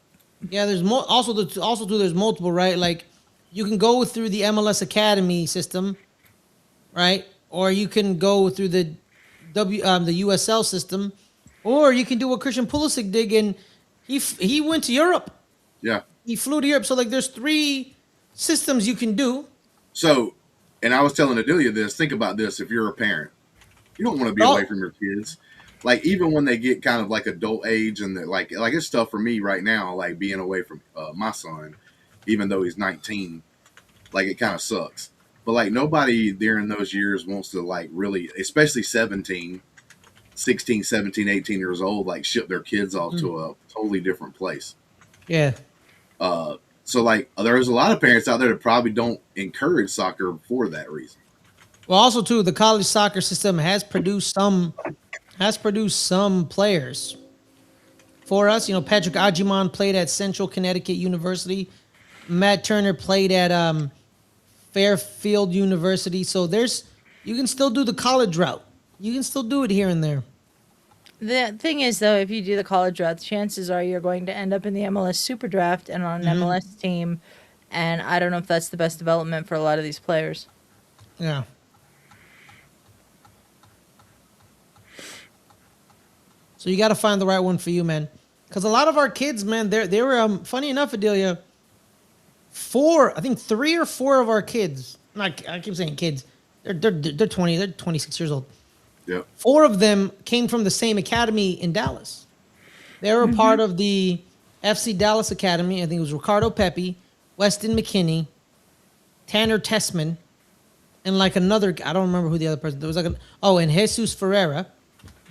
Yeah, there's more. Also too, there's multiple. Right, like you can go through the MLS Academy system, right, or you can go through the the USL system, or you can do what Christian Pulisic did, and he went to Europe. Yeah. He flew to Europe. So like, there's 3 systems you can do. So, and I was telling Adelia this. Think about this: if you're a parent, you don't want to be Oh. away from your kids. Like even when they get kind of like adult age, and they're like it's tough for me right now, like being away from my son, even though he's 19. Like it kind of sucks. But like nobody during those years wants to like really, especially 17, 16, 17, 18 years old, like ship their kids off to a totally different place. Yeah. So like there's a lot of parents out there that probably don't encourage soccer for that reason. Well, also too, the college soccer system has produced some players for us. You know, Patrick Ajiman played at Central Connecticut University. Matt Turner played at Fairfield University. So you can still do the college route. You can still do it here and there. The thing is, though, if you do the college route, chances are you're going to end up in the MLS Super Draft and on an MLS team. And I don't know if that's the best development for a lot of these players. Yeah. So you got to find the right one for you, man. Because a lot of our kids, man, they were funny enough, Adelia. 3 or 4 of our kids. I keep saying kids. They're 20. They're 26 years old. Yep. 4 of them came from the same academy in Dallas. They were part of the FC Dallas Academy. I think it was Ricardo Pepi, Weston McKinney, Tanner Tessman, and like another. I don't remember who the other person. There was like and Jesus Ferreira.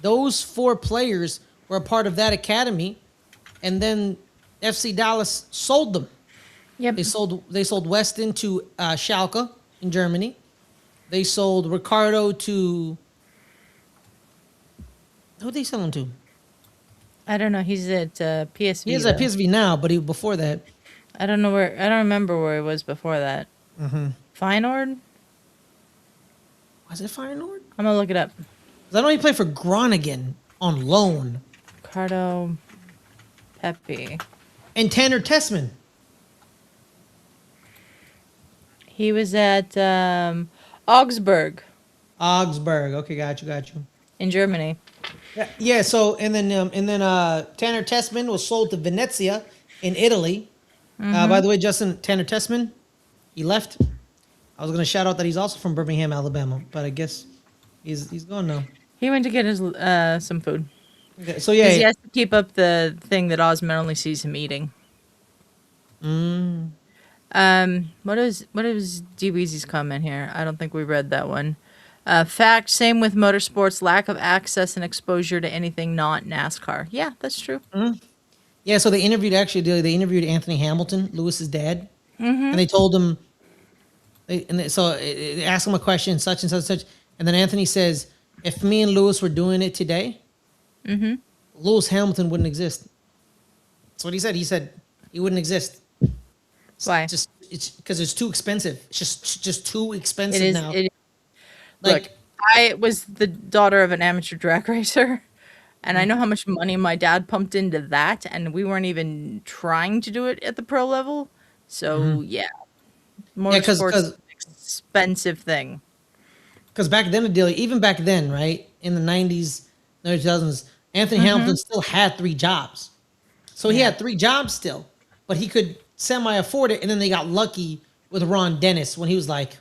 Those 4 players were a part of that academy, and then FC Dallas sold them. Yep. They sold Weston to Schalke in Germany. They sold Ricardo to. Who did they sell him to? I don't know. He's at PSV. He is at though. PSV now, but before that. I don't know where. I don't remember where he was before that. Feyenoord? Was it Feyenoord? I'm gonna look it up. 'Cause I know he played for Groningen on loan. Ricardo Pepi. And Tanner Tessman. He was at Augsburg Augsburg. Okay, got you. in Germany. Yeah. So and then Tanner Tessman was sold to Venezia in Italy. By the way, Justin, Tanner Tessman, he left. I was gonna shout out that he's also from Birmingham, Alabama, but I guess he's gone now. He went to get his some food. Okay, so yeah, 'Cause he has to keep up the thing that Osman only sees him eating. What is DBZ's comment here? I don't think we read that one. Fact, same with motorsports, lack of access and exposure to anything not NASCAR. Yeah, that's true. Yeah, so they interviewed Anthony Hamilton, Lewis's dad, and they told him, they asked him a question, such and such, such, and then Anthony says, if me and Lewis were doing it today, Lewis Hamilton wouldn't exist. That's what he said. He said he wouldn't exist. Why? It's because it's too expensive. It's just too expensive now. Look, I was the daughter of an amateur drag racer, and I know how much money my dad pumped into that, and we weren't even trying to do it at the pro level. So yeah, motorsports is an expensive thing. Because back then, even back then, right in the '90s, early 2000s, Anthony Hamilton still had 3 jobs. So he had 3 jobs still, but he could semi afford it. And then they got lucky with Ron Dennis when he was like,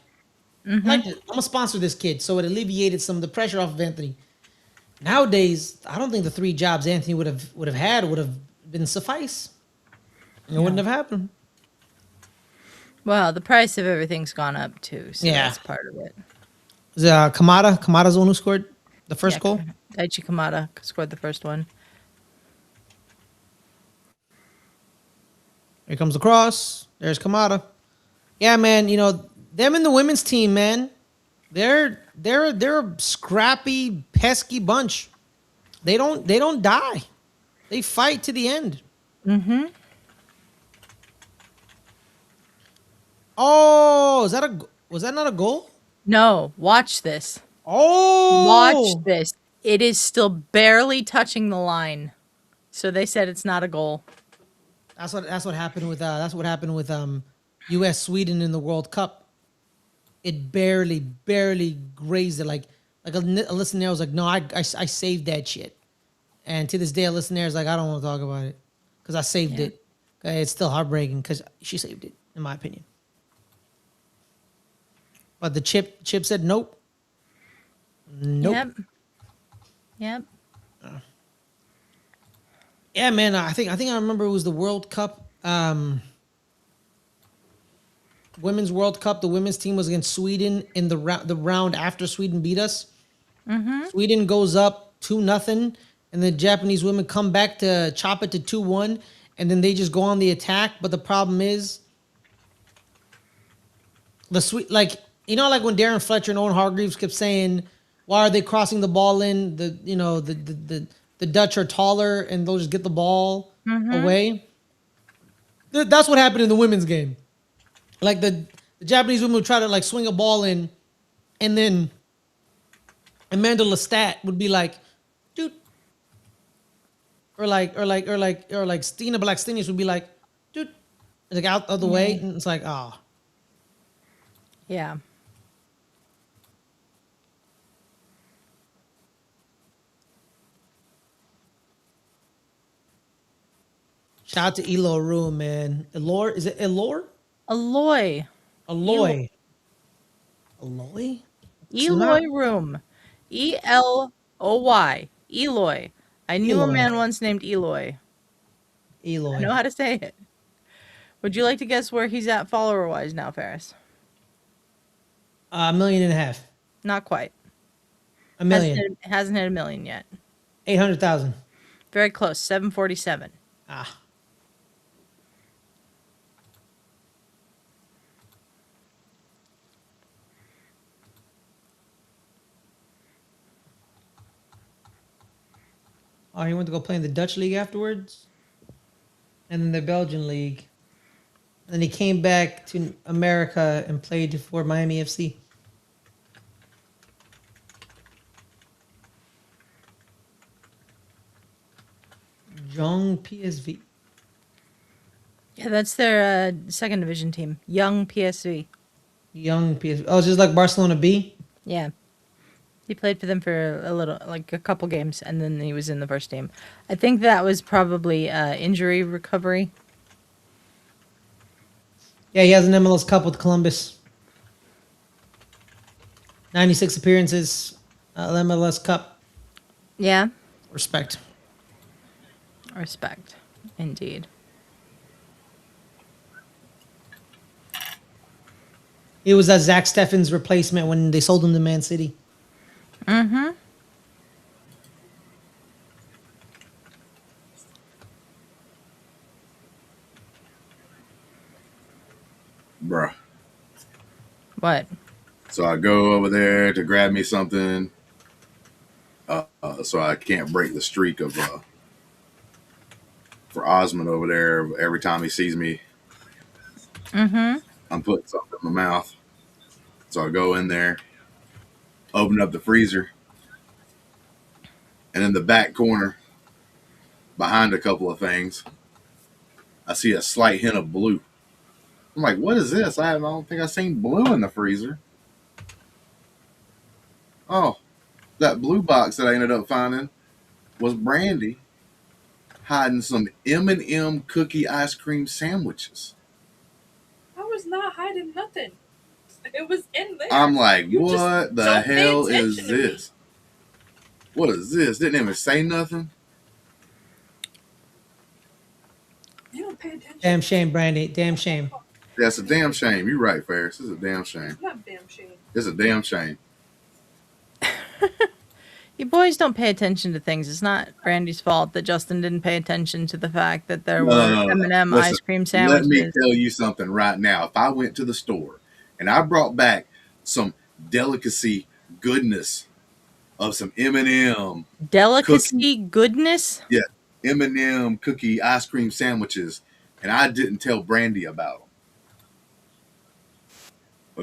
I'm gonna sponsor this kid, so it alleviated some of the pressure off of Anthony. Nowadays, I don't think the 3 jobs Anthony would have been suffice. And it wouldn't have happened. Well, the price of everything's gone up too, so that's part of it. Is Kamada? Kamada's the one who scored the first goal? Daichi Kamada scored the first one. Here comes the cross. There's Kamada. Yeah, man, you know, them and the women's team, man, they're a scrappy, pesky bunch. They don't die. They fight to the end. Oh, was that not a goal? No, watch this. Oh, Watch this. It is still barely touching the line. So they said it's not a goal. That's what happened with U.S. Sweden in the World Cup. It barely grazed it. Like a listener was like, no, I saved that shit. And to this day, a listener is like, I don't want to talk about it because I saved it. Okay, it's still heartbreaking because she saved it, in my opinion. But the chip said nope. Nope. Yep. Yeah, man. I think I remember it was the World Cup, Women's World Cup. The women's team was against Sweden in the round after Sweden beat us. Sweden goes up 2-0, and the Japanese women come back to chop it to 2-1, and then they just go on the attack. But the problem is, like when Darren Fletcher and Owen Hargreaves kept saying, why are they crossing the ball in? The Dutch are taller and they'll just get the ball away. That's what happened in the women's game. Like the Japanese women would try to like swing a ball in, and then Amanda Lestat would be like, dude, or like Stina Blackstenius would be like, dude, like out of the way, and it's like, oh. Yeah. Shout out to Eloy, man. Eloy, is it Eloy? Eloy. Eloy. Eloy Room. Eloy. Eloy. I knew a man once named Eloy. I know how to say it. Would you like to guess where he's at follower-wise now, Ferris? 1.5 million. Not quite. 1 million. Hasn't hit 1 million yet. 800,000. Very close. 747. Ah. Oh, he went to go play in the Dutch league afterwards, and then the Belgian league. And then he came back to America and played for Miami FC. Young PSV. Yeah, that's their second division team. Young PSV. Young PSV. Oh, it's just like Barcelona B? Yeah. He played for them for a couple games, and then he was in the first team. I think that was probably injury recovery. Yeah, he has an MLS Cup with Columbus. 96 appearances, MLS Cup. Yeah. Respect. Respect, indeed. It was Zach Steffen's replacement when they sold him to Man City. Mm-hmm. Bruh. What? So I go over there to grab me something, so I can't break the streak of for Osmond over there. Every time he sees me, Mm-hmm. I'm putting something in my mouth. So I go in there, open up the freezer, and in the back corner, behind a couple of things, I see a slight hint of blue. I'm like, what is this? I don't think I've seen blue in the freezer. Oh, that blue box that I ended up finding was Brandy hiding some M&M cookie ice cream sandwiches. I was not hiding nothing. It was in there. I'm like, You just what the don't pay hell attention is to me. this? What is this? Didn't even say nothing. You don't pay attention. Damn shame, Brandy. Damn shame. That's a damn shame. You're right, Ferris. It's a damn shame. It's not damn shame. It's a damn shame. You boys don't pay attention to things. It's not Brandy's fault that Justin didn't pay attention to the fact that there were M&M Listen, ice cream let me sandwiches. tell you something right now. If I went to the store and I brought back some delicacy goodness of some M&M Delicacy goodness? yeah, M&M cookie ice cream sandwiches, and I didn't tell Brandy about them,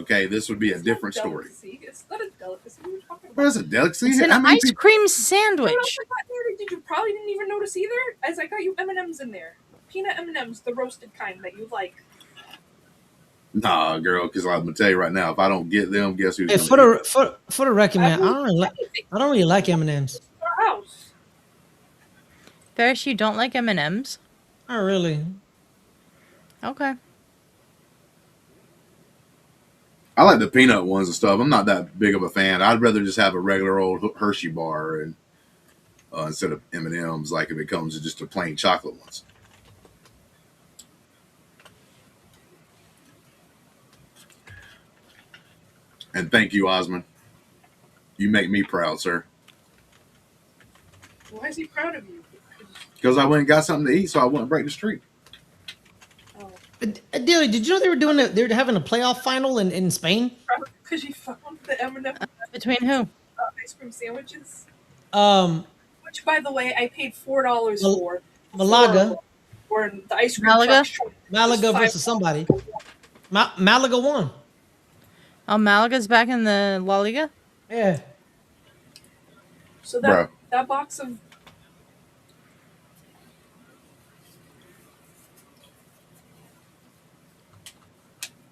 okay, this would be a It's different not story. delicacy. It's not a delicacy. What are you talking What about? is a delicacy? It's an How many ice people? cream What else sandwich. I got in there? Did you probably didn't even notice either? As I got you M&Ms in there. Peanut M&Ms, the roasted kind that you like. Nah, girl, because I'm gonna tell you right now, if I don't get them, guess who's Hey, gonna for get them? the record, man, I don't really like M&Ms. Our house. Ferris, you don't like M&Ms? Not really. Okay. I like the peanut ones and stuff. I'm not that big of a fan. I'd rather just have a regular old Hershey bar and instead of M&Ms, like if it comes to just a plain chocolate ones. And thank you, Osmond. You make me proud, sir. Why is he proud of you? Because I went and got something to eat, so I wouldn't break the streak. Oh, Dilly, did you know they were having a playoff final in Spain? because you found the M&M Between who? ice cream sandwiches. Um, Which, by the way, I paid $4 Mal- for. Malaga, Or the ice cream Malaga? truck's choice. Malaga Just versus somebody. Malaga won. Oh, Malaga's back in the La Liga? Yeah. So Bro. that box of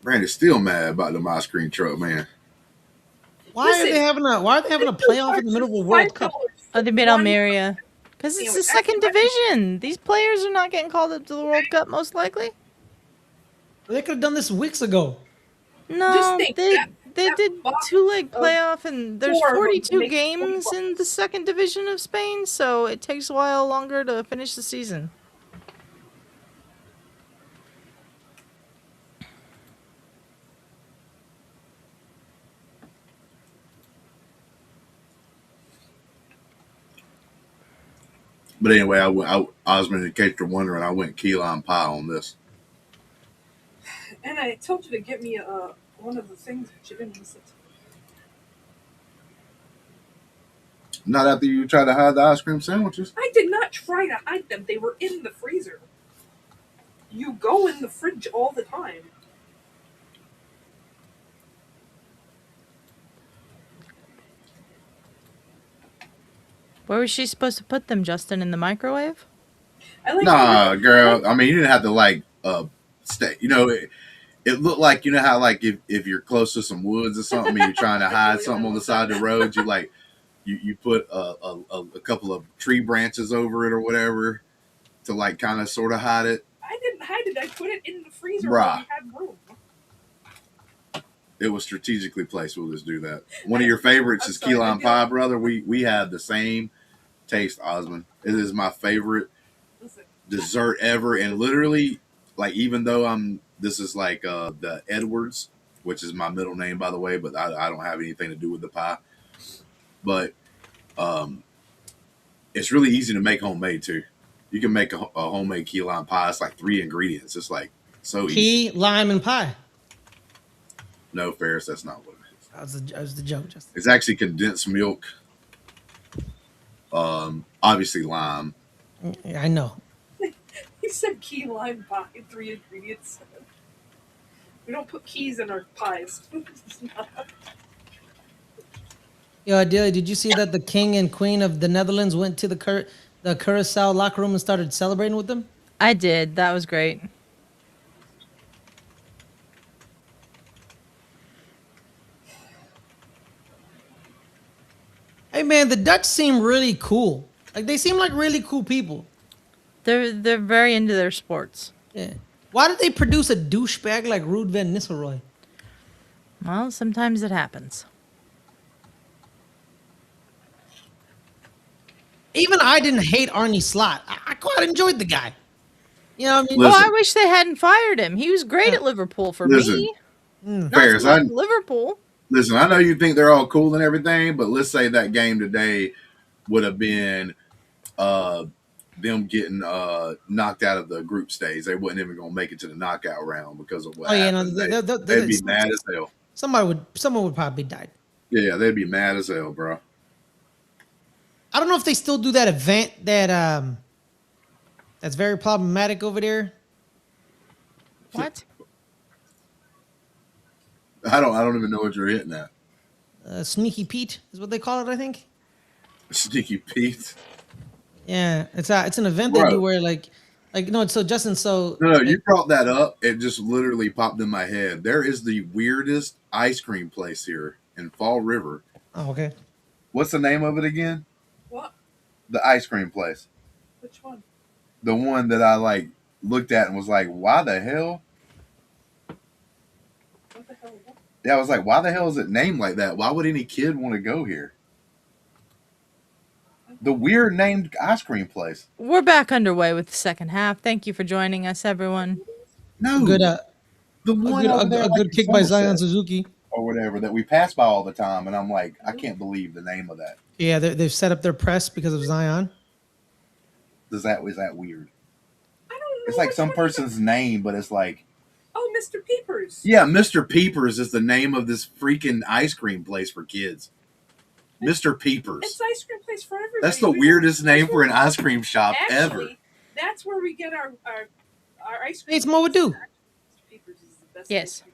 Brandy's still mad about the ice cream truck, man. Why are they having a playoff in the middle of a World Cup? Oh, they beat One- Almeria. Because it's the Sandwich. second division. These players are not getting called up to the World Cup, most likely. They could have done this weeks ago. No, Just think, they that did box 2-leg of playoff, and there's 4 of them 42 make games in the second division of Spain, so it takes a while longer to finish the season. But anyway, Osmond, in case you're wondering, I went key lime pie on this. And I told you to get me one of the things that you didn't listen to. Not after you tried to hide the ice cream sandwiches. I did not try to hide them. They were in the freezer. You go in the fridge all the time. Where was she supposed to put them, Justin? In the microwave? I like Nah, girl. I mean, you didn't have to like stay. You know, it looked like, you know how like if you're close to some woods or something and you're trying to hide something on the side of the road, you like you put a couple of tree branches over it or whatever to like kind of sort of hide it. I didn't hide it. I put it in the freezer Bruh. when we had room. It was strategically placed. We'll just do that. One of your favorites I'm is sorry, key I lime did. pie, brother. We have the same taste, Osmond. It is my favorite Listen, dessert ever, and literally, like, even though this is like the Edwards which is my middle name, by the way, but I don't have anything to do with the pie. But it's really easy to make homemade too. You can make a homemade key lime pie. It's like 3 ingredients. It's like so easy. Key, lime, and pie. No, Ferris, that's not what it is. That was the joke, Justin. It's actually condensed milk. Obviously lime. Yeah, I know. He said key lime pie, 3 ingredients. We don't put keys in our pies. It's not- Yo, Adelia, did you see that the king and queen of the Netherlands went to the Curaçao locker room and started celebrating with them? I did. That was great. Hey, man, the Dutch seem really cool. Like, they seem like really cool people. They're very into their sports. Yeah. Why did they produce a douchebag like Ruud van Nistelrooy? Well, sometimes it happens. Even I didn't hate Arnie Slot. I quite enjoyed the guy. You know what I mean? Listen. Oh, I wish they hadn't fired him. He was great at Liverpool for Listen. me. Not Ferris, so much Liverpool. Listen, I know you think they're all cool and everything, but let's say that game today would have been them getting knocked out of the group stage. They wasn't even going to make it to the knockout round because of what happened. They'd be mad as hell. Someone would probably died. Yeah, they'd be mad as hell, bro. I don't know if they still do that event that's very problematic over there. What? I don't even know what you're hitting at. Sneaky Pete is what they call it, I think. Sneaky Pete. Yeah, it's an event they do where like no. So Justin, No, you brought that up. It just literally popped in my head. There is the weirdest ice cream place here in Fall River. Oh, okay. What's the name of it again? What? The ice cream place. Which one? The one that I looked at and was like, why the hell? What the hell? What? Yeah, I was like, why the hell is it named like that? Why would any kid want to go here? The weird named ice cream place. We're back underway with the second half. Thank you for joining us, everyone. No, Good. the one over there, A good kick by Zion Suzuki. or whatever that we pass by all the time, and I'm like, I can't believe the name of that. Yeah, they've set up their press because of Zion. Is that weird? I don't know. It's like which some one person's name, but it's like, Oh, Mr. Peepers. yeah, Mr. Peepers is the name of this freaking ice cream place for kids. Mr. Peepers. It's ice cream place for everybody. That's the weirdest name for an ice cream shop ever. Actually, that's where we get our ice cream. It's Mowadoo. Mr. Peepers is the best. Yes. ice cream.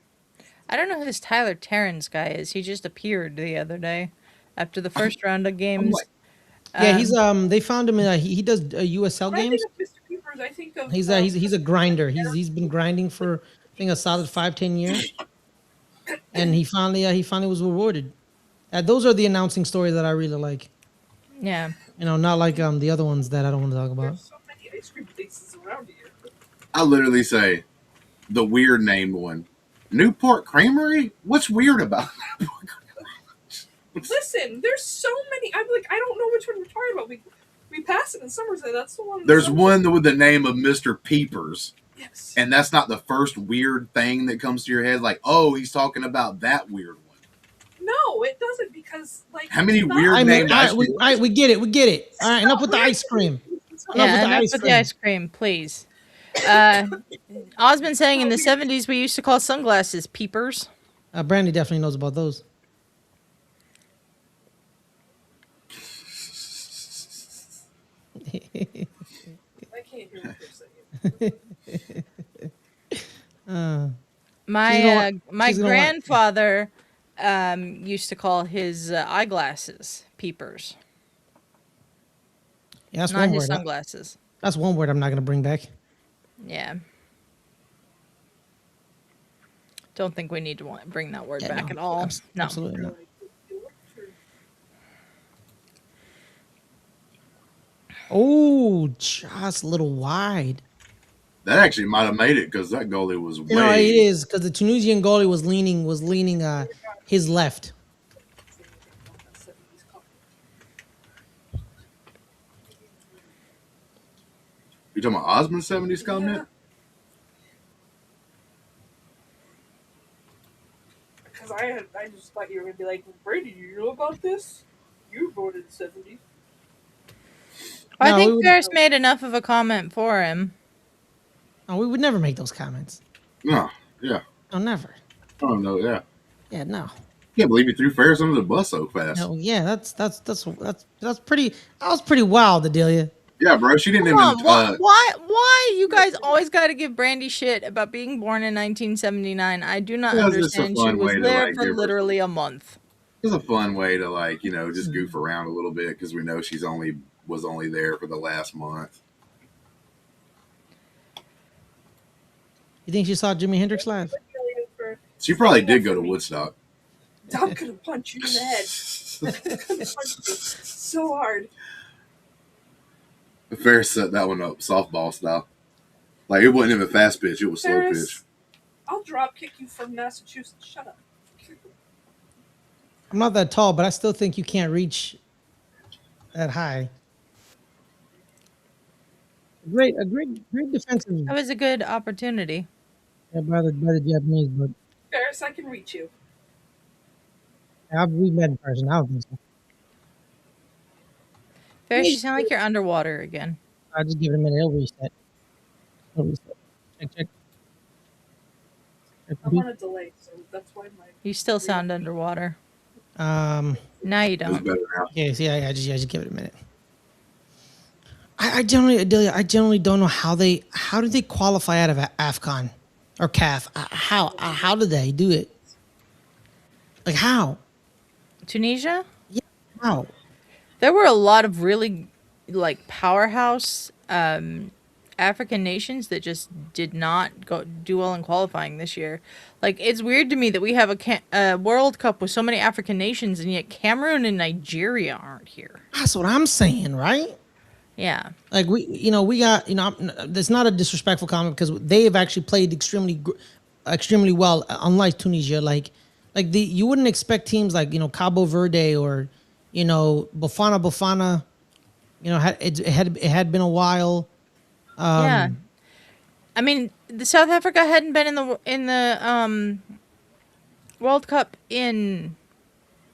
I don't know who this Tyler Terrence guy is. He just appeared the other day after the first round of games. Yeah, he's they found him in he does USL When I games. think of Mr. Peepers, I think of He's a grinder. He's been grinding for I think a solid 5-10 years, and he finally was rewarded. Those are the announcing stories that I really like. Yeah. You know, not like the other ones that I don't want to talk about. There's so many ice cream places around here. I literally say the weird named one. Newport Creamery? What's weird about it? Listen, there's so many. I'm like, I don't know which one we're talking about. We pass it in Somerset. That's the one. There's one with the name of Mr. Peepers, Yes. and that's not the first weird thing that comes to your head. Like, oh, he's talking about that weird one. No, it doesn't because like. How many it's not- weird I mean, named ice cream? we get it. All right, enough with the ice cream. It's not- Yeah, with the enough ice with the cream. ice cream, please. Osmond saying in the 70s we used to call sunglasses peepers. Brandy definitely knows about those. I can't hear what they're saying. My my she's gonna wa- grandfather used to call his eyeglasses peepers, Yeah, that's not one his word. sunglasses. That's one word I'm not gonna bring back. Yeah. Don't think we need to bring that word Yeah, back no, at all. No. Absolutely not. Oh, just a little wide. That actually might have made it because that goalie was way. You know, it is because the Tunisian goalie was leaning his left. You talking about Osmond 70s comment? just thought you were gonna be like, Brady, you know about this? You were born in the 70s. I No, we think would- Ferris made enough of a comment for him. No, we would never make those comments. No, yeah. No, never. Oh no, yeah. Yeah, no. Can't believe you threw Ferris under the bus so fast. No, yeah, that's pretty. That was pretty wild, Adelia. Yeah, bro. She didn't Come on, even. why you guys always got to give Brandy shit about being born in 1979? I do not Yeah, it's just a understand. She fun was way to, there like, for give her literally a month. It's a fun way to, like, just goof around a little bit because we know she's was only there for the last month. You think she saw Jimi Hendrix live? She probably did go to Woodstock. I'm gonna punch you in the head. I'm gonna punch you so hard. Ferris set that one up softball style. Like, it wasn't even fast pitch; it was slow Ferris, pitch. I'll drop kick you from Massachusetts. Shut up. I'm not that tall, but I still think you can't reach that high. Great defensive That was a good opportunity. by the Japanese, but Ferris, I can reach you. we've met in person. I don't think so. Ferris, you sound like you're underwater again. I'll just give it a minute. It'll reset. Check. I'm on a delay, so that's why my. You still sound underwater. Um. Now you It's don't. better now. Yeah. See, I just give it a minute. I generally don't know how do they qualify out of AFCON or CAF? How do they do it? Like how? Tunisia? How? There were a lot of really like powerhouse African nations that just did not do well in qualifying this year. Like, it's weird to me that we have a World Cup with so many African nations, and yet Cameroon and Nigeria aren't here. That's what I'm saying, right? Yeah. Like we got that's not a disrespectful comment because they have actually played extremely well, unlike Tunisia. Like you wouldn't expect teams like Cabo Verde or Bafana. It had been a while. Yeah. I mean, the South Africa hadn't been in the World Cup in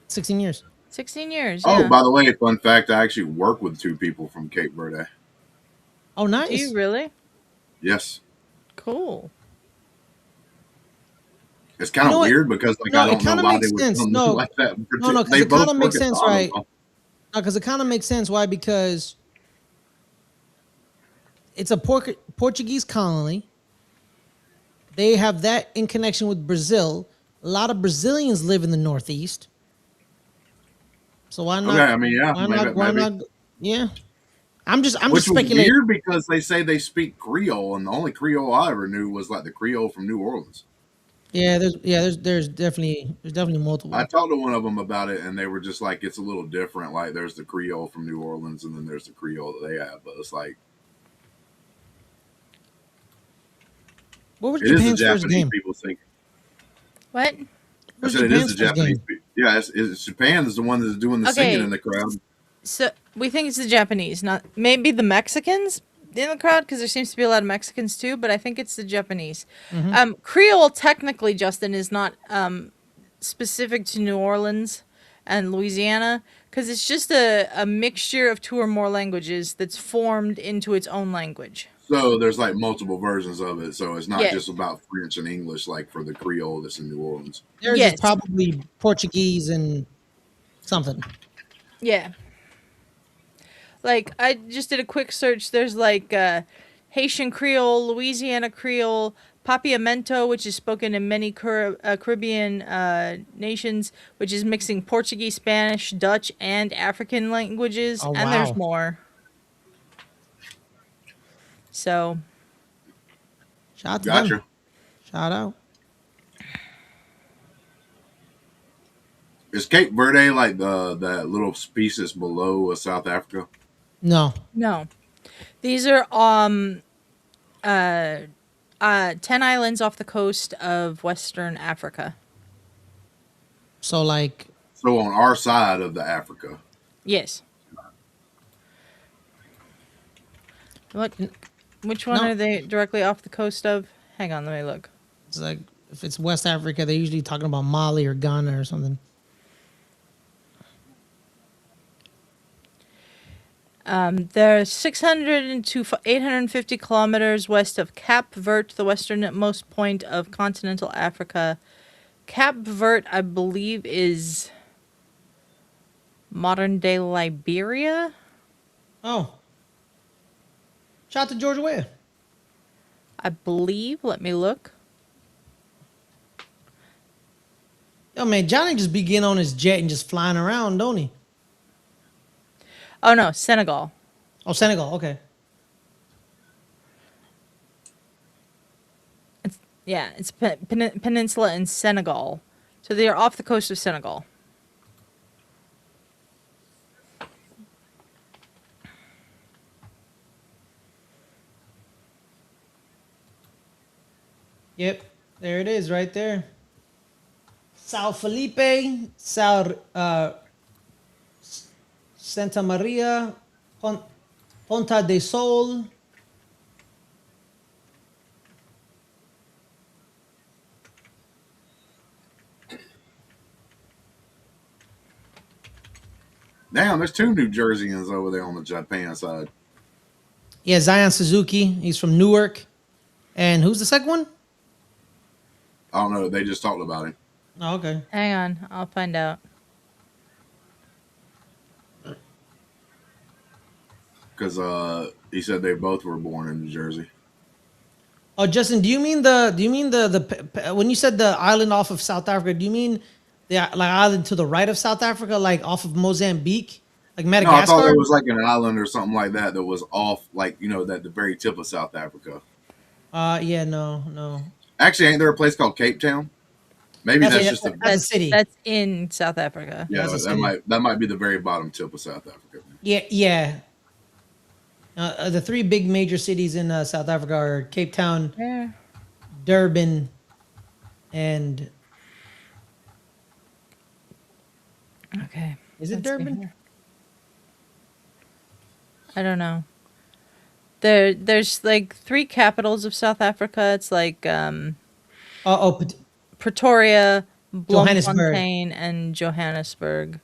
16 years. 16 years. Oh, Yeah. by the way, fun fact: I actually work with 2 people from Cape Verde. Oh, nice. Do you really? Yes, Cool. it's kind of know what? weird because I No, it don't know kinda why makes they would sense. come No. like that. No, 'cause They it both kinda makes work at sense, the right? Auto. Because it kind of makes sense. Why? Because it's a Portuguese colony. They have that in connection with Brazil. A lot of Brazilians live in the Northeast. So why not? Okay, I mean, yeah, Why maybe. not? Yeah. I'm just Which was speculating. weird because they say they speak Creole, and the only Creole I ever knew was like the Creole from New Orleans. There's definitely multiple. I talked to one of them about it, and they were just like, it's a little different. Like, there's the Creole from New Orleans, and then there's the Creole that they have. But it's like, What was it is the Japan's first Japanese game? people thinking. What? I What said was it is the Japan's first Japanese game? people. Yeah, it's Japan is the one that's doing the Okay. singing in the crowd. So we think it's the Japanese, not maybe the Mexicans in the crowd, because there seems to be a lot of Mexicans too, but I think it's the Japanese. Creole technically, Justin, is not specific to New Orleans and Louisiana, because it's just a mixture of 2 or more languages that's formed into its own language. So there's like multiple versions of it. So it's not Yes. just about French and English like for the Creole that's in New Orleans. There's Yes. probably Portuguese and something. Yeah. Like, I just did a quick search. There's like Haitian Creole, Louisiana Creole, Papiamento, which is spoken in many Caribbean nations, which is mixing Portuguese, Spanish, Dutch, and African languages. Oh, and wow. there's more. So, Shout out to them. Gotcha. Shout out. Is Cape Verde like that little species below South Africa? No. no. These are 10 islands off the coast of Western Africa. So like So on our side of the Africa. Yes. What? Which one No. are they directly off the coast of? Hang on, let me look. it's like if it's West Africa, they're usually talking about Mali or Ghana or something. They're 600 to 850 kilometers west of Cap Verde, the westernmost point of continental Africa. Cap Verde, I believe, is modern day Liberia. Oh. Shout out to George Weah. I believe. Let me look. Yo, man, Johnny just be getting on his jet and just flying around, don't he? Oh no, Senegal. Oh, Senegal. Okay. Yeah, it's peninsula in Senegal. So they are off the coast of Senegal. Yep. There it is right there. Sao Felipe, Santa Maria, Ponta de Sol. Damn, there's 2 New Jerseyans over there on the Japan side. Yeah, Zion Suzuki. He's from Newark. And who's the second one? I don't know. They just talked about him. Oh, okay. Hang on, I'll find out. Because he said they both were born in New Jersey. Oh, Justin, do you mean the when you said the island off of South Africa? Do you mean the like island to the right of South Africa, like off of Mozambique, like No, I Madagascar? thought it was like an island or something like that was off, like, that the very tip of South Africa. Yeah, no. Actually, ain't there a place called Cape Town? Maybe that's just a That's a city. That's in South Africa. yeah. that's a city. That might be the very bottom tip of South Africa. Yeah. The 3 big major cities in South Africa are Cape Town, Yeah. Durban, and Okay. is it Let's see Durban? here. I don't know. There's like 3 capitals of South Africa. It's like Pretoria, Johannesburg. Bloemfontein, and Johannesburg.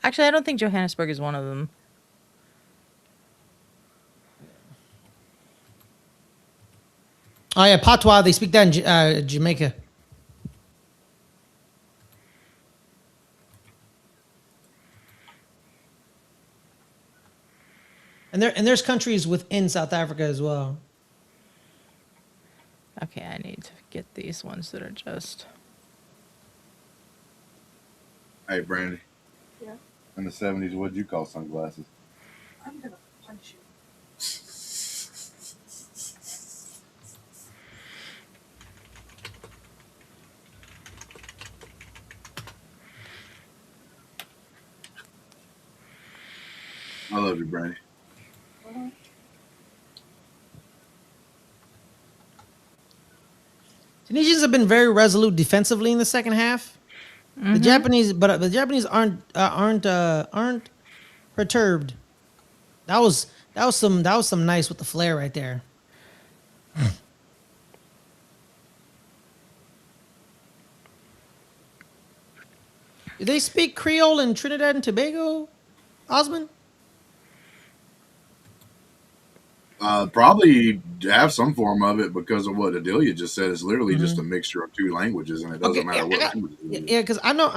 Actually, I don't think Johannesburg is one of them. Oh yeah, Patois. They speak that in Jamaica. And there's countries within South Africa as well. Okay, I need to get these ones that are just. Hey, Brandy. Yeah. In the 70s, what'd you call sunglasses? I'm gonna punch you. I love you, Brandy. Tunisians have been very resolute defensively in the second half. The Japanese aren't perturbed. That was some nice with the flair right there. Do they speak Creole in Trinidad and Tobago, Osmond? Probably have some form of it because of what Adelia just said. It's literally just a mixture of 2 languages, and it doesn't matter what language it is. Yeah, because I know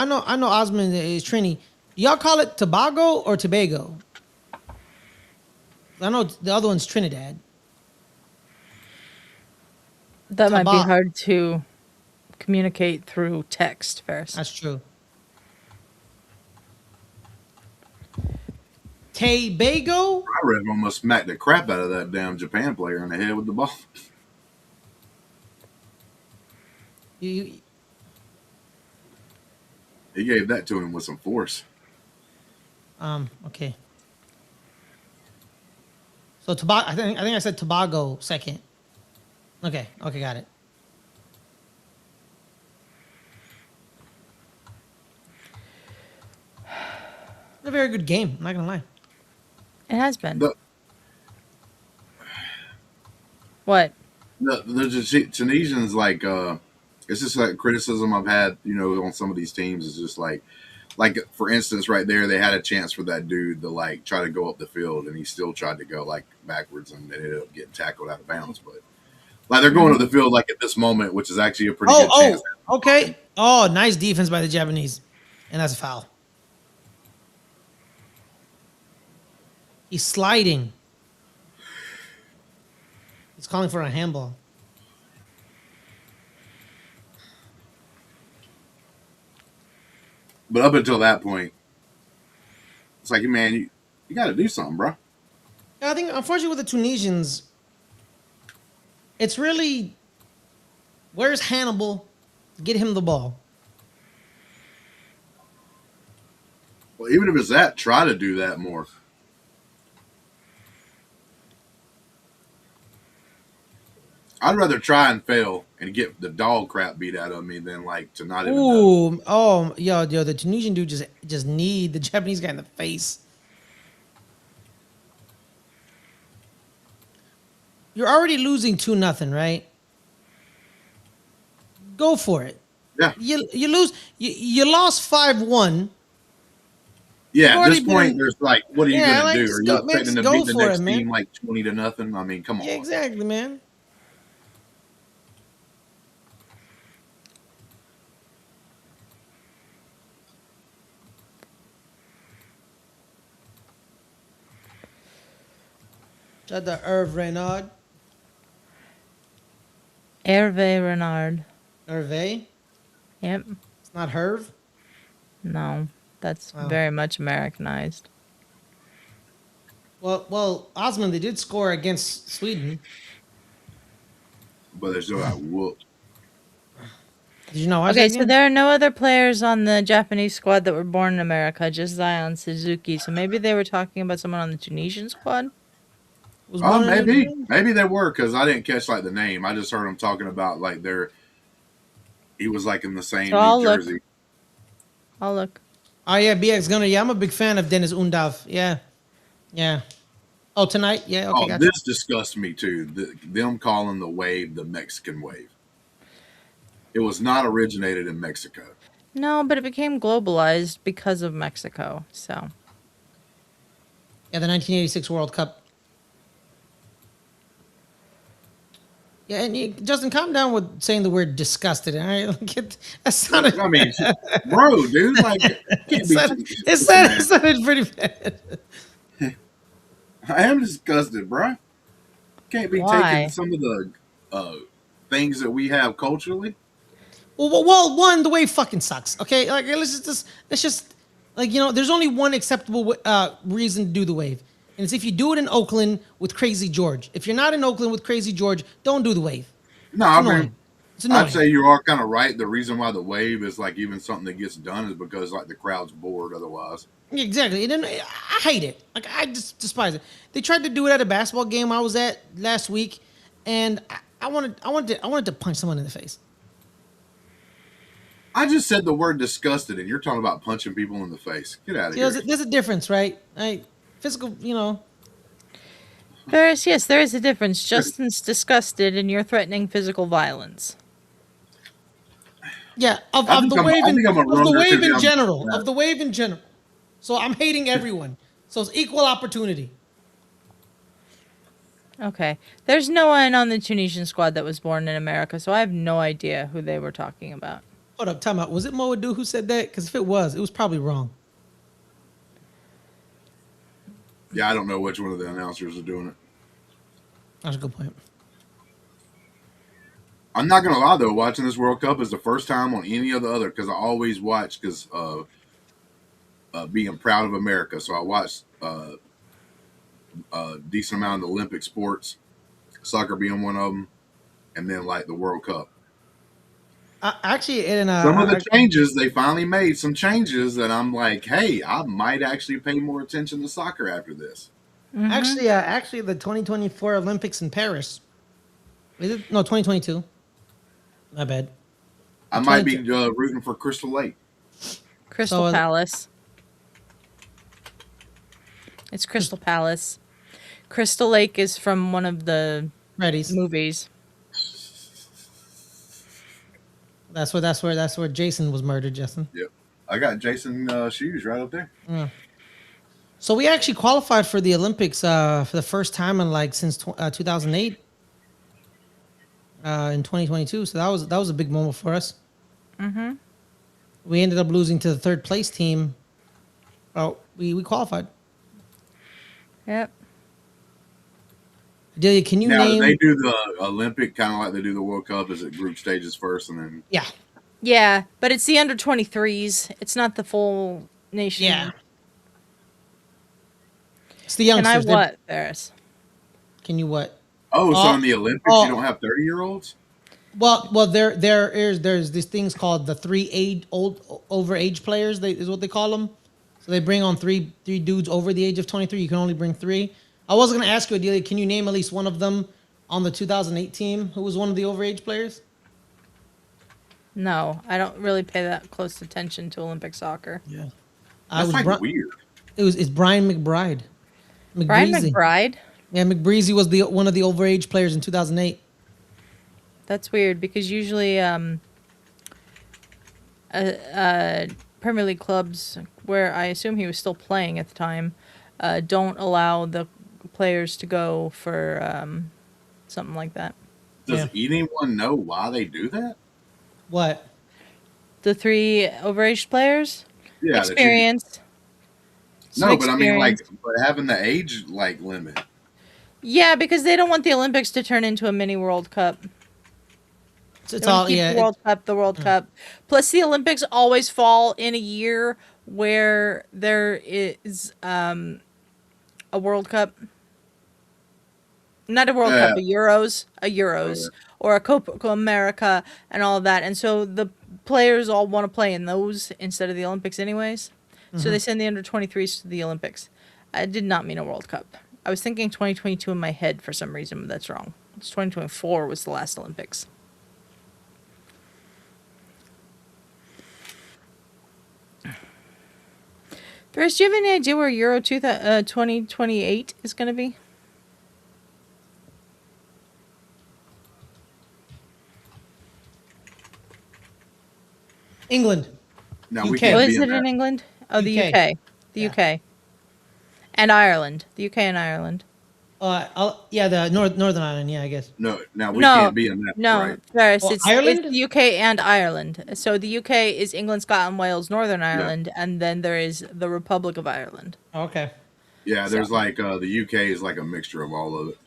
Osmond is Trini. Y'all call it Tobago or Tobago? I know the other one's Trinidad. That might be Taba. hard to communicate through text first. That's true. Tobago? I read almost smacked the crap out of that damn Japan player in the head with the ball. You, He gave that to him with some force. okay. So Tobago, I think I said Tobago second. Okay, got it. A very good game, I'm not gonna lie. It has been. The What? Tunisians, like, It's just like criticism I've had, on some of these teams is just like for instance, right there, they had a chance for that dude to like try to go up the field, and he still tried to go like backwards and ended up getting tackled out of bounds. But like they're going to the field like at this moment, which is actually a pretty good chance. Okay. Oh, nice defense by the Japanese, and that's a foul. He's sliding. He's calling for a handball. But up until that point, it's like, man, you got to do something, bro. I think, unfortunately, with the Tunisians, it's really where's Hannibal? Get him the ball. Well, even if it's that, try to do that more. I'd rather try and fail and get the dog crap beat out of me than like to not even know. Ooh, oh, yo, the Tunisian dude just need the Japanese guy in the face. You're already losing 2-0, right? Go for it. Yeah. You lose. You lost 5-1. Yeah, at this point, there's like, what are you Yeah, going like, to do? just Are you go- expecting to go beat the for next it, man. team like 20-0? I mean, come on. Yeah, exactly, man. Shout out to Hervé Renard. Hervé Renard. Hervé? Yep. It's not Herv? No, that's Wow. very much Americanized. Well, Osman, they did score against Sweden. But they still got whooped. Did you not watch Okay, that so game? there are no other players on the Japanese squad that were born in America, just Zion Suzuki. So maybe they were talking about someone on the Tunisian squad? Was Oh, one of maybe. them- Maybe they were because I didn't catch like the name. I just heard them talking about like he was like in the same So I'll New look. Jersey. I'll look. Oh, yeah, BX Gunner. Yeah, I'm a big fan of Dennis Undav. Yeah. Yeah. Oh, tonight? Yeah, okay, Oh, gotcha. this disgusts me too. Them calling the wave the Mexican wave. It was not originated in Mexico. No, but it became globalized because of Mexico. So Yeah, the 1986 World Cup. Yeah, and Justin, calm down with saying the word disgusted. All right, that sounded. I mean, bro, dude, like, can't be. It sounded pretty bad. I am disgusted, bro. Can't be Why? taking some of the things that we have culturally. Well, one, the wave fucking sucks. Okay, like let's just like there's only one acceptable reason to do the wave, and it's if you do it in Oakland with Crazy George. If you're not in Oakland with Crazy George, don't do the wave. No, It's I annoying. mean, It's annoying. I'd say you are kind of right. The reason why the wave is like even something that gets done is because like the crowd's bored otherwise. Yeah, exactly. And then I hate it. Like I just despise it. They tried to do it at a basketball game I was at last week, and I wanted to punch someone in the face. I just said the word disgusted, and you're talking about punching people in the face. Get out of here. There's a difference, right? Physical, there is a difference. Justin's disgusted, and you're threatening physical violence. Yeah, of I the think wave I'm a runner in because I'm- general. yeah. Of the wave in general. So I'm hating everyone. So it's equal opportunity. Okay. There's no one on the Tunisian squad that was born in America, so I have no idea who they were talking about. Hold up, time out. Was it Moadu who said that? Because if it was probably wrong. Yeah, I don't know which one of the announcers are doing it. That's a good point. I'm not gonna lie though, watching this World Cup is the first time on any of the other because I always watch because being proud of America. So I watched a decent amount of the Olympic sports, soccer being one of them, and then like the World Cup. Actually, Some of the changes they finally made some changes that I'm like, hey, I might actually pay more attention to soccer after this. actually, the 2024 Olympics in Paris. Is it? No, 2022. My bad. I might be rooting for Crystal Lake. Crystal Palace. It's Crystal Palace. Crystal Lake is from one of the Reddies. movies. That's where Jason was murdered, Justin. Yep. I got Jason shoes right up there. So we actually qualified for the Olympics for the first time in like since 2008 in 2022. So that was a big moment for us. Mm-hmm. We ended up losing to the third place team. Oh, we qualified. Yep. Delia, can you Now, name? they do the Olympic kind of like they do the World Cup. Is it group stages first and then? Yeah, Yeah, but it's the under 23s. It's not the full nation. yeah. It's the Can I youngsters. what, Ferris? Can you what? Oh, so Oh, in the Olympics oh. you don't have 30-year-olds? Well, there's these things called the overage players. Is what they call them. So they bring on three dudes over the age of 23. You can only bring 3. I was gonna ask you, Adelia, can you name at least one of them on the 2008 team who was one of the overage players? No, I don't really pay that close attention to Olympic soccer. Yeah, That's like weird. It's Brian McBride. Brian McBreezy. McBride? Yeah, McBreezy was one of the overage players in 2008. That's weird because usually Premier League clubs, where I assume he was still playing at the time, don't allow the players to go for something like that. Does anyone know why they do that? What? The 3 overage players? Yeah, Experience. No, but I mean, like, but having the age like limit. Yeah, because they don't want the Olympics to turn into a mini World Cup. It's They wanna all keep yeah. the World Cup. Plus, the Olympics always fall in a year where there is a World Cup. Not a World Cup, a Euros, or a Copa America, and all of that. And so the players all want to play in those instead of the Olympics, anyways. So they send the under 23s to the Olympics. I did not mean a World Cup. I was thinking 2022 in my head for some reason, but that's wrong. It's 2024 was the last Olympics. Ferris, do you have any idea where Euro 2028 is going to be? England. Now we UK. can't Oh, be is it that. in England? Oh, the UK. UK. The Yeah. UK. And Ireland. The UK and Ireland. The Northern Ireland. Yeah, I guess. No, now we No, can't be in that. No, right? Ferris, Well, it's Ireland? the UK and Ireland. So the UK is England, Scotland, Wales, Northern Ireland, and then there is the Republic of Ireland. Okay. Yeah, there's like the UK is like a mixture of all of it.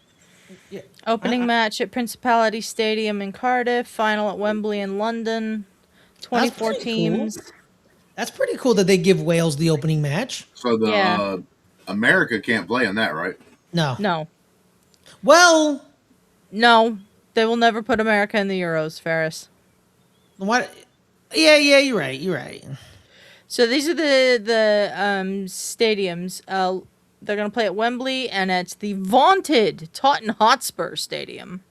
Yeah. Opening match at Principality Stadium in Cardiff, final at Wembley in London. 24 pretty cool. teams. That's pretty cool that they give Wales the opening match. So the Yeah. America can't play in that, right? No. No. Well, No, they will never put America in the Euros, Ferris. what? Yeah, you're right. You're right. So these are the stadiums. They're going to play at Wembley and at the vaunted Tottenham Hotspur Stadium.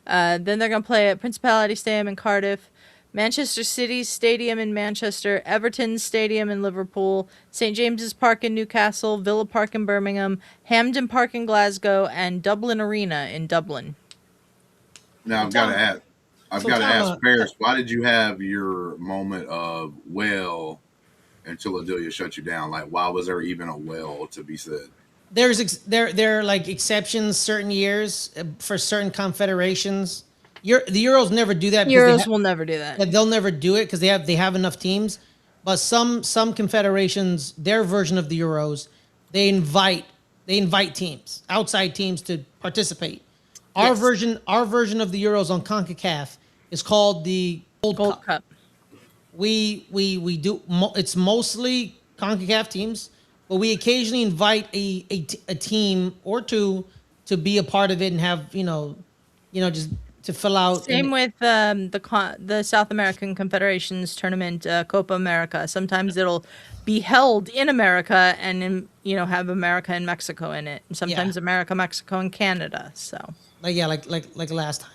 Then they're going to play at Principality Stadium in Cardiff, Manchester City Stadium in Manchester, Everton Stadium in Liverpool, St James's Park in Newcastle, Villa Park in Birmingham, Hampden Park in Glasgow, and Dublin Arena in Dublin. Now I've got to ask Paris, why did you have your moment of well until Adelia shut you down? Like, why was there even a well to be said? There are like exceptions certain years for certain confederations. The Euros never do that. Euros will never do that. They'll never do it because they have enough teams. But some confederations, their version of the Euros, they invite teams, outside teams, to participate. Our version of the Euros on CONCACAF is called the Gold Cup. We do it's mostly CONCACAF teams, but we occasionally invite a team or two to be a part of it and have just to fill out. Same with the South American Confederations tournament, Copa America. Sometimes it'll be held in America and have America and Mexico in it, and sometimes America, Mexico, and Canada. So like last time.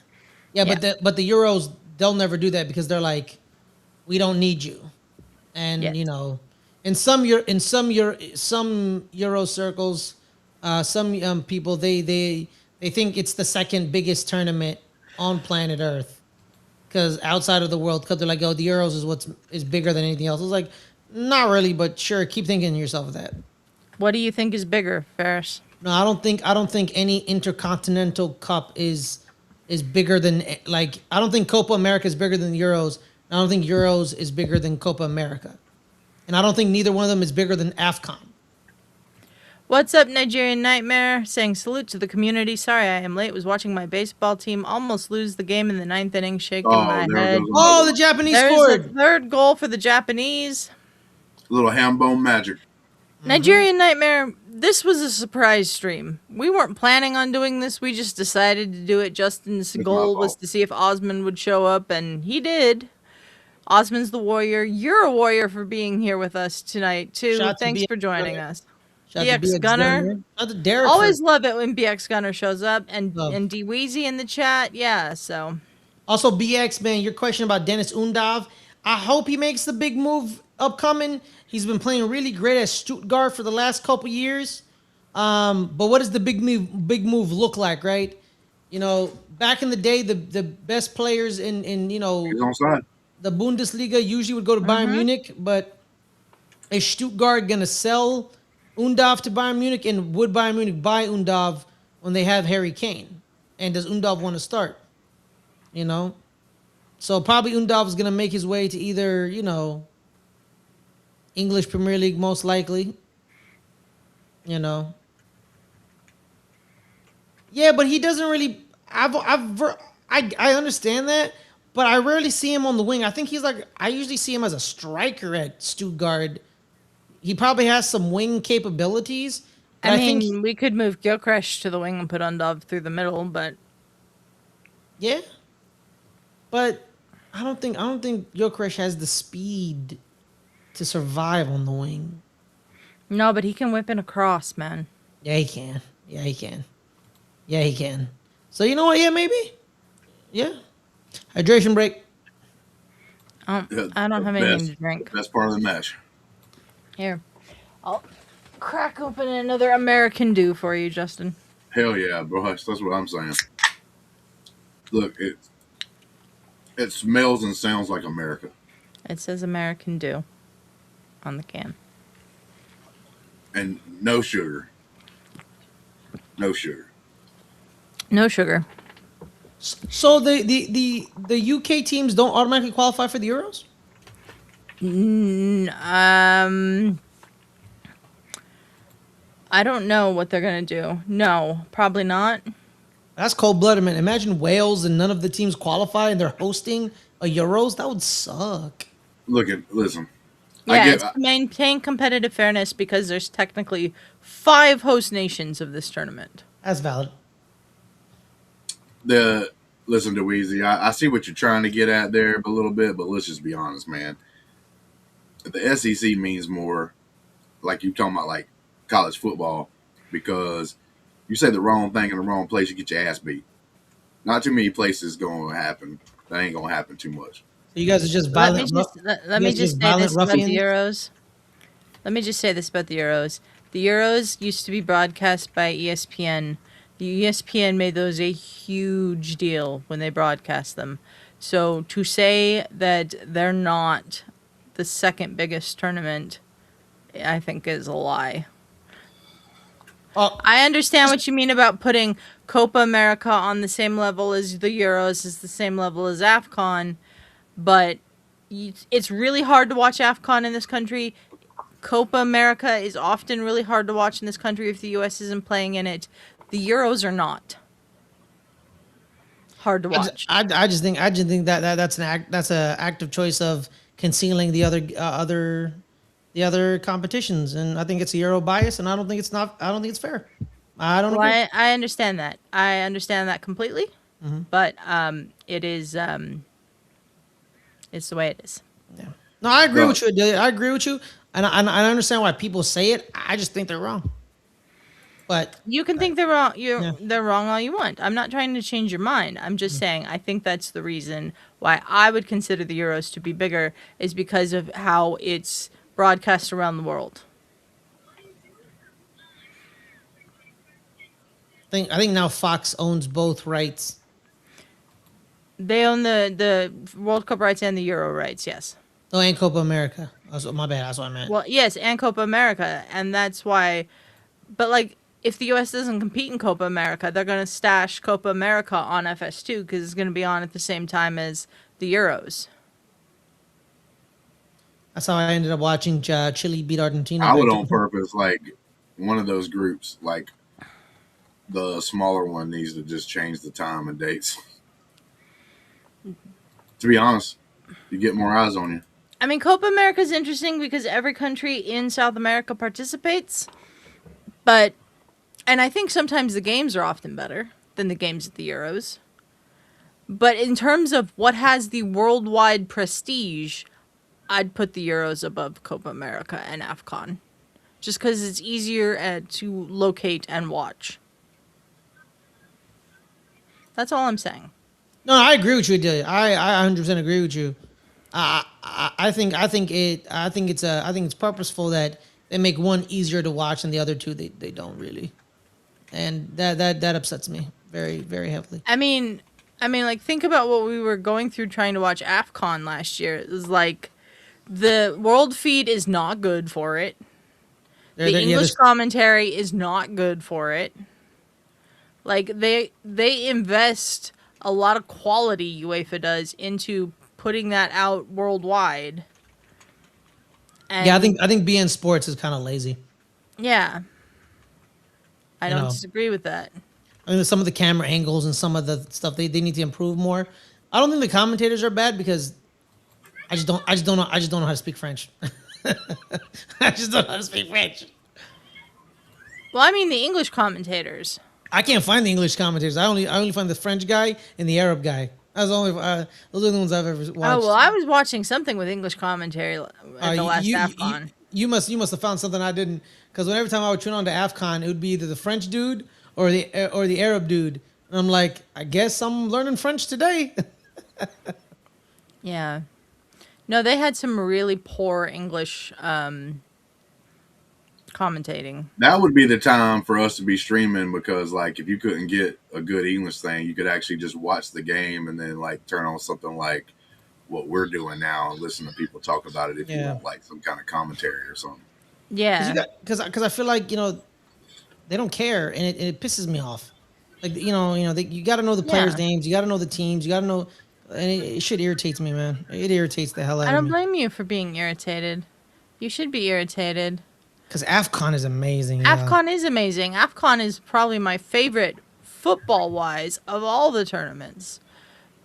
Yeah. But the Euros, they'll never do that because they're like, we don't need you, and in some Euro circles, some people they think it's the second biggest tournament on planet Earth, Because outside of the World Cup, they're like, "Oh, the Euros is bigger than anything else." It's like, not really, but sure. Keep thinking to yourself of that. What do you think is bigger, Ferris? No, I don't think any intercontinental cup is bigger than like. I don't think Copa America is bigger than the Euros. I don't think Euros is bigger than Copa America, and I don't think neither one of them is bigger than AFCON. What's up, Nigerian Nightmare? Saying salute to the community. Sorry I am late. Was watching my baseball team almost lose the game in the 9th inning, shaking my there head. goes Oh, the Japanese There's scored. a third goal for the Japanese. a little ham bone magic. Nigerian Nightmare, this was a surprise stream. We weren't planning on doing this. We just decided to do it. Justin's my goal was fault. to see if Osmond would show up, and he did. Osmond's the warrior. You're a warrior for being here with us tonight, too. Shout out to Thanks BX for joining Gunner. us. Shout out to BX Gunner. Shout out to Derek. Always love it when BX Gunner shows up, and Love. D Weezy in the chat. Yeah, so Also, BX, man, your question about Dennis Undav. I hope he makes the big move upcoming. He's been playing really great at Stuttgart for the last couple years. But what does the big move look like, right? You know, back in the day, the best players in He's on side. the Bundesliga usually would go to Bayern Munich, but is Stuttgart gonna sell Undav to Bayern Munich, and would Bayern Munich buy Undav when they have Harry Kane? And does Undav want to start? You know, so probably Undav is gonna make his way to either English Premier League, most likely. You know. Yeah, but he doesn't really. I understand that, but I rarely see him on the wing. I think he's like. I usually see him as a striker at Stuttgart. He probably has some wing capabilities. But I mean, we could move Gilcresh to the wing and put Undav through the middle, but yeah. But I don't think Gilcresh has the speed to survive on the wing. no, but he can whip in a cross, man. Yeah, he can. Yeah, he can. Yeah, he can. So you know what? Yeah, maybe. Yeah. Hydration break. I don't have The anything best- to drink. Best part of the match. Here, I'll crack open another American Dew for you, Justin. Hell yeah, bro. That's what I'm saying. Look, it smells and sounds like America. It says American Dew on the can. And no sugar. No sugar. No sugar. So the UK teams don't automatically qualify for the Euros? I don't know what they're gonna do. No, probably not. That's cold-blooded, man. Imagine Wales and none of the teams qualify and they're hosting a Euros. That would suck. Listen. Yeah, it's to maintain competitive fairness because there's technically 5 host nations of this tournament. That's valid. Listen to Weezy. I see what you're trying to get at there a little bit, but let's just be honest, man. The SEC means more, like you talking about, like college football, because you say the wrong thing in the wrong place, you get your ass beat. Not too many places going to happen. That ain't going to happen too much. So you guys are just Let violent. me just say this about the Euros. Let me just say this about the Euros. The Euros used to be broadcast by ESPN. The ESPN made those a huge deal when they broadcast them. So to say that they're not the second biggest tournament, I think is a lie. I understand what you mean about putting Copa America on the same level as the Euros, is the same level as AFCON, but it's really hard to watch AFCON in this country. Copa America is often really hard to watch in this country if the U.S. isn't playing in it. The Euros are not hard to watch. I just think that's an active choice of concealing the other competitions, and I think it's a Euro bias, and I don't think it's fair. I don't agree. I understand that. I understand that completely, but it is it's the way it is. Yeah. No, I agree with you, Adelia. I agree with you, and I understand why people say it. I just think they're wrong. But you can think they're wrong. They're wrong all you want. I'm not trying to change your mind. I'm just saying I think that's the reason why I would consider the Euros to be bigger is because of how it's broadcast around the world. I think now Fox owns both rights. They own the World Cup rights and the Euro rights. Yes. Oh, and Copa America. My bad. That's what I meant. Well, yes, and Copa America, and that's why. But like, if the U.S. doesn't compete in Copa America, they're gonna stash Copa America on FS2 because it's gonna be on at the same time as the Euros. That's how I ended up watching Chile beat Argentina. I would back on to- purpose like one of those groups, like the smaller one, needs to just change the time and dates. To be honest, you get more eyes on you. I mean, Copa America is interesting because every country in South America participates, but and I think sometimes the games are often better than the games at the Euros. But in terms of what has the worldwide prestige, I'd put the Euros above Copa America and AFCON. Just because it's easier to locate and watch. That's all I'm saying. No, I agree with you, Delia. I 100% agree with you. I think it's purposeful that they make one easier to watch and the other two they don't really, and that upsets me very, very heavily. I mean, like, think about what we were going through trying to watch AFCON last year. It was like, the world feed is not good for it. The English commentary is not good for it. Like, they invest a lot of quality, UEFA does, into putting that out worldwide. And yeah, I think BN Sports is kind of lazy. Yeah. I You don't know. disagree with that. I mean, some of the camera angles and some of the stuff they need to improve more. I don't think the commentators are bad because I just don't know how to speak French. I just don't know how to speak French. Well, I mean the English commentators. I can't find the English commentators. I only find the French guy and the Arab guy. That's the only those are the ones I've ever watched. Oh, well, I was watching something with English commentary at the last AFCON. You must have found something I didn't, because every time I would tune on to AFCON, it would be either the French dude or the Arab dude, and I'm like, I guess I'm learning French today. Yeah. No, they had some really poor English commentating. That would be the time for us to be streaming, because like if you couldn't get a good English thing, you could actually just watch the game and then like turn on something like what we're doing now and listen to people talk about it if you want like some kind of commentary or something. Yeah. Because I feel like they don't care, and it pisses me off. Like you got to know the players' names, you got to know the teams, you got to know, and it shit irritates me, man. It irritates the hell out I of don't me. blame you for being irritated. You should be irritated. Because AFCON is amazing. AFCON is amazing. AFCON is probably my favorite football-wise of all the tournaments.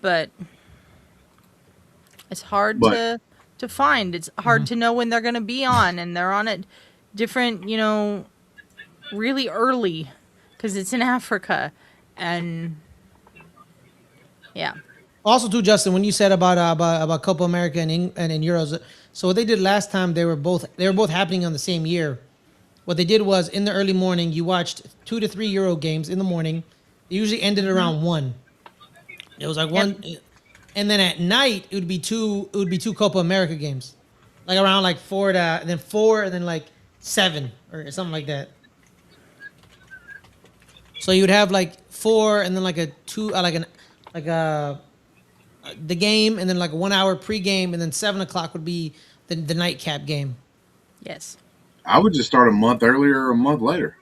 But it's hard to find. It's hard to know when they're going to be on, and they're on at different, really early because it's in Africa. And yeah. Also, too, Justin, when you said about Copa America and Euros, so what they did last time, they were both happening on the same year. What they did was, in the early morning, you watched 2 to 3 Euro games in the morning. They usually ended around 1. It was like 1, and then at night it would be two Copa America games, like around like 4 and then like 7 or something like that. So you would have like 4 and then like a 2 the game, and then like a 1 hour pregame, and then 7 o'clock would be the nightcap game. Yes. I would just start a month earlier or a month later.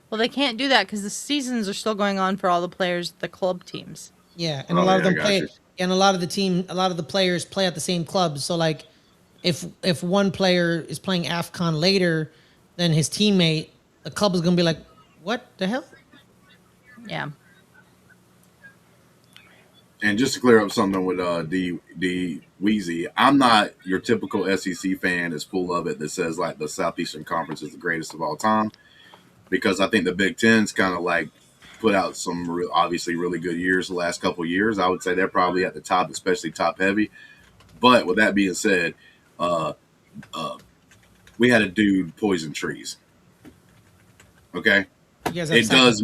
Well, they can't do that because the seasons are still going on for all the players, the club teams. Yeah, and a lot of them play, and a lot of the players play at the same clubs. So like, if one player is playing AFCON later than his teammate, the club is gonna be like, what the hell? Yeah. And just to clear up something with D Weezy, I'm not your typical SEC fan that's full of it that says like the Southeastern Conference is the greatest of all time, because I think the Big Ten's kind of like put out some obviously really good years the last couple of years. I would say they're probably at the top, especially top heavy. But with that being said, we had a dude poison trees. Okay, it does.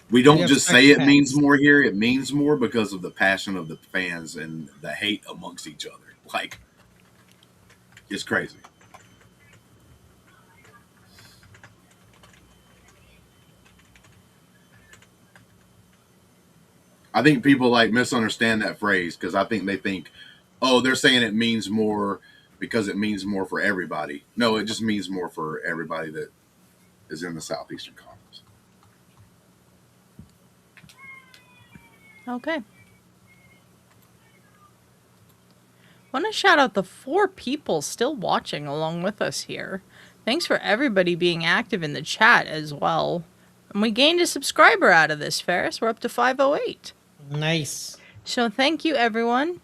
We don't just say it means more here. It means more because of the passion of the fans and the hate amongst each other. Like, it's crazy. I think people like misunderstand that phrase because I think they think, oh, they're saying it means more because it means more for everybody. No, it just means more for everybody that is in the Southeastern Conference. Okay. Want to shout out the 4 people still watching along with us here. Thanks for everybody being active in the chat as well. And we gained a subscriber out of this, Ferris. We're up to 508. Nice. So thank you, everyone.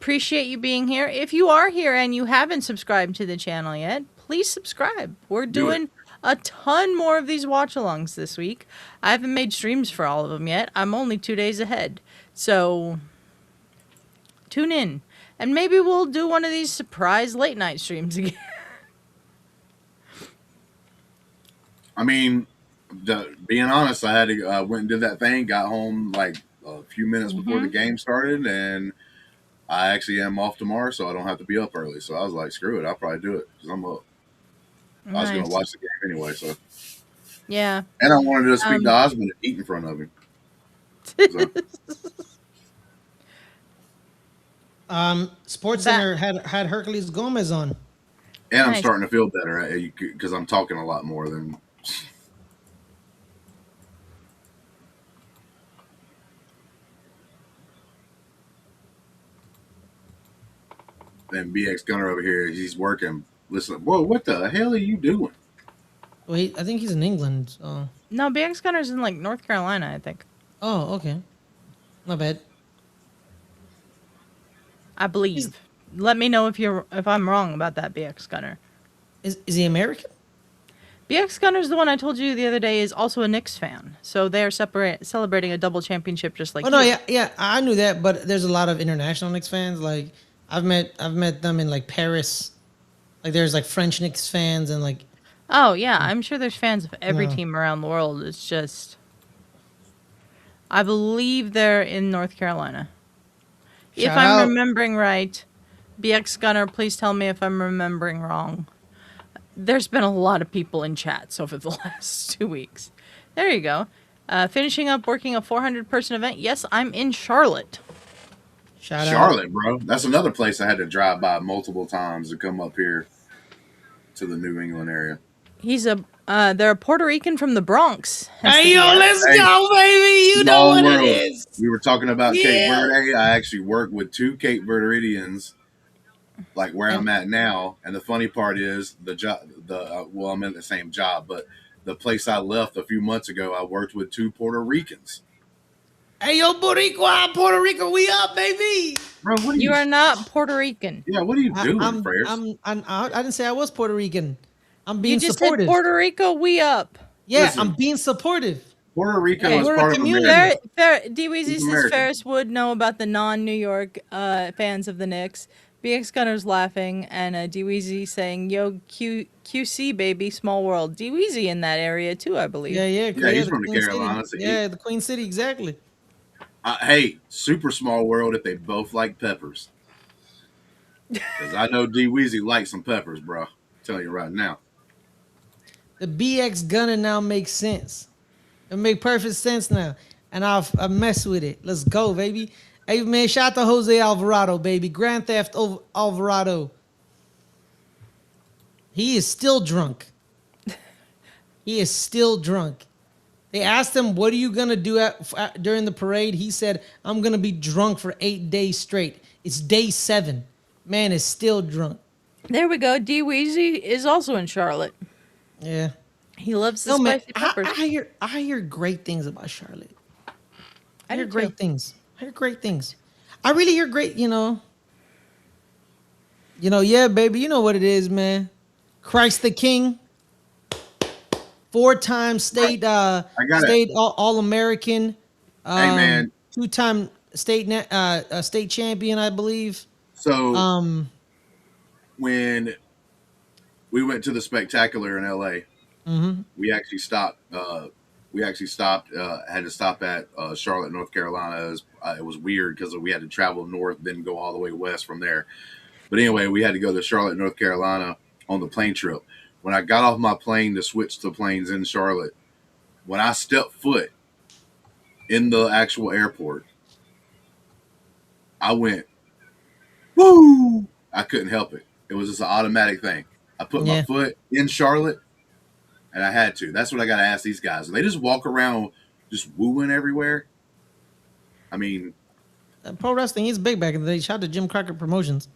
Appreciate you being here. If you are here and you haven't subscribed to the channel yet, please subscribe. We're doing a ton more of these watch-alongs this week. I haven't made streams for all of them yet. I'm only 2 days ahead. So tune in. And maybe we'll do one of these surprise late-night streams again. I mean, being honest, I had to went and did that thing, got home like a few minutes before the game started, and I actually am off tomorrow, so I don't have to be up early. So I was like, screw it, I'll probably do it because I'm up. I was going to watch the game anyway, so. Yeah. And I wanted to speak to Osmond and eat in front of him. So. SportsCenter had Hercules Gomez on. And I'm starting to feel better because I'm talking a lot more than. And BX Gunner over here, he's working. Listen, whoa, what the hell are you doing? Well, I think he's in England. So. No, BX Gunner's in like North Carolina, I think. Oh, okay. Not bad. I believe. Let me know if I'm wrong about that, BX Gunner. Is he American? BX Gunner's the one I told you the other day is also a Knicks fan. So they're celebrating a double championship just like no, yeah, I knew that, but there's a lot of international Knicks fans. Like I've met them in like Paris. Like there's like French Knicks fans and like. Oh yeah, I'm sure there's fans of every team around the world. It's just, I believe they're in North Carolina. If I'm remembering right, BX Gunner, please tell me if I'm remembering wrong. There's been a lot of people in chats over the last 2 weeks. There you go. Finishing up working a 400-person event. Yes, I'm in Charlotte. Charlotte, bro. That's another place I had to drive by multiple times to come up here to the New England area. They're a Puerto Rican from the Bronx. Hey, yo, let's go, baby. You know what it is. We were talking about Cape Verde. I actually worked with 2 Cape Verderians, like where I'm at now. And the funny part is I'm in the same job, but the place I left a few months ago, I worked with 2 Puerto Ricans. Hey, yo, Boricua, Puerto Rico, we up, baby. Bro, what you are not Puerto Rican. Yeah, what are you doing, Frears? I didn't say I was Puerto Rican. I'm being supportive. You just said Puerto Rico, we up. Yeah, listen, I'm being supportive. Puerto Rico is part of America. D-Weezy says Ferris would know about the non-New York fans of the Knicks. BX Gunner's laughing, and D-Weezy saying, yo, QC, baby, small world. D-Weezy in that area, too, I believe. Yeah, he's from the Carolinas. Yeah, the Queen City, exactly. Hey, super small world if they both like peppers. Because I know D-Weezy likes some peppers, bro. I'm telling you right now. The BX Gunner now makes sense. It make perfect sense now. And I mess with it. Let's go, baby. Hey, man, shout out to Jose Alvarado, baby. Grand Theft Alvarado. He is still drunk. He is still drunk. They asked him, what are you going to do during the parade? He said, I'm going to be drunk for 8 days straight. It's day 7. Man is still drunk. There we go. D-Weezy is also in Charlotte. Yeah. He loves the spicy peppers. I hear great things about Charlotte. I hear great things. I really hear great, yeah, baby, you know what it is, man. Christ the King. 4-time state All-American. Hey, man. 2-time state champion, I believe. So when we went to the Spectacular in LA, we actually stopped. Had to stop at Charlotte, North Carolina. It was weird because we had to travel north, then go all the way west from there. But anyway, we had to go to Charlotte, North Carolina on the plane trip. When I got off my plane to switch to planes in Charlotte, when I stepped foot in the actual airport, I went, woo! I couldn't help it. It was just an automatic thing. I put my Yeah. foot in Charlotte, and I had to. That's what I got to ask these guys. They just walk around just wooing everywhere. I mean, Pro wrestling is big back in the day. Shout out to Jim Crockett Promotions.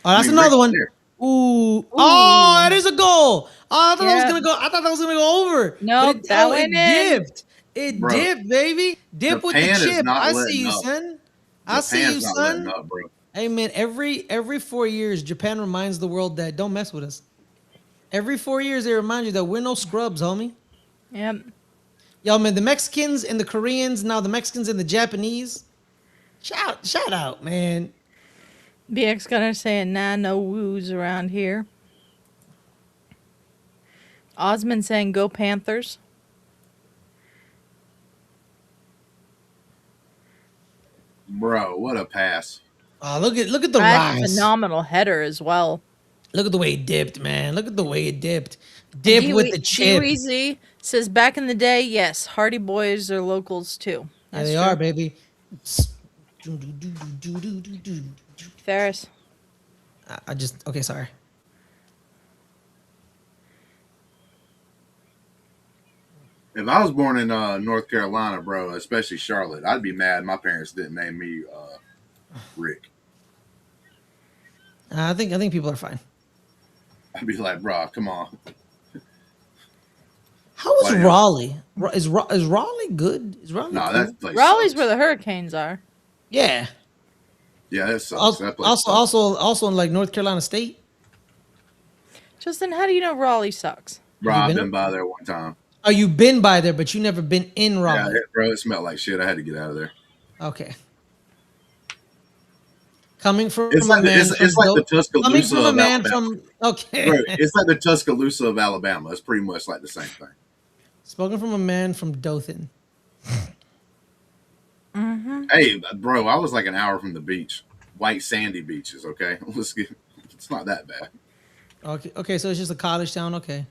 Oh, that's Ric another one. Flair. Ooh. Oh, that is a goal. Oh, I thought that was Yeah. gonna go. I thought that was gonna go over. Nope, But that it went in. dipped. It Bro, dipped, baby. Dip with the Japan is chip. not I letting see you, up. son. I see you, Japan's not letting son. up, bro. Hey man, every 4 years, Japan reminds the world that don't mess with us. Every 4 years, they remind you that we're no scrubs, homie. Yep. Yo, man, the Mexicans and the Koreans, now the Mexicans and the Japanese. Shout out, man. BX gonna say nah, no woos around here. Osmond saying go Panthers. Bro, what a pass. Oh, look at the That's a rise. phenomenal header as well. Look at the way it dipped, man. Look at the way it dipped. Dip with the chip. D-Weezy says back in the day, yes, Hardy Boys are locals too. Yeah, That's they true. are, baby. Ferris. I just okay, sorry. If I was born in North Carolina, bro, especially Charlotte, I'd be mad my parents didn't name me Rick. I think people are fine. I'd be like, bro, come on. How is Why not? Raleigh? Is Raleigh good? Is Raleigh? No, cool? that place Raleigh's sucks. where the Hurricanes are. Yeah. Yeah, that sucks. Also, That place also in like North Carolina State. Justin, how do you know Raleigh sucks? Bro, Have you I've been been by there one time. Oh, you've been by there, but you never been in Yeah, Raleigh. bro, it smelled like shit. I had to get out of there. Okay. Coming from It's a like man it's from like the Coming Tuscaloosa from a of man Alabama. from okay. Bro, it's like the Tuscaloosa of Alabama. It's pretty much like the same thing. Spoken from a man from Dothan. Hey, bro, I was like an hour from the beach. White sandy beaches, okay? It's not that bad. Okay, so it's just a college town. Okay,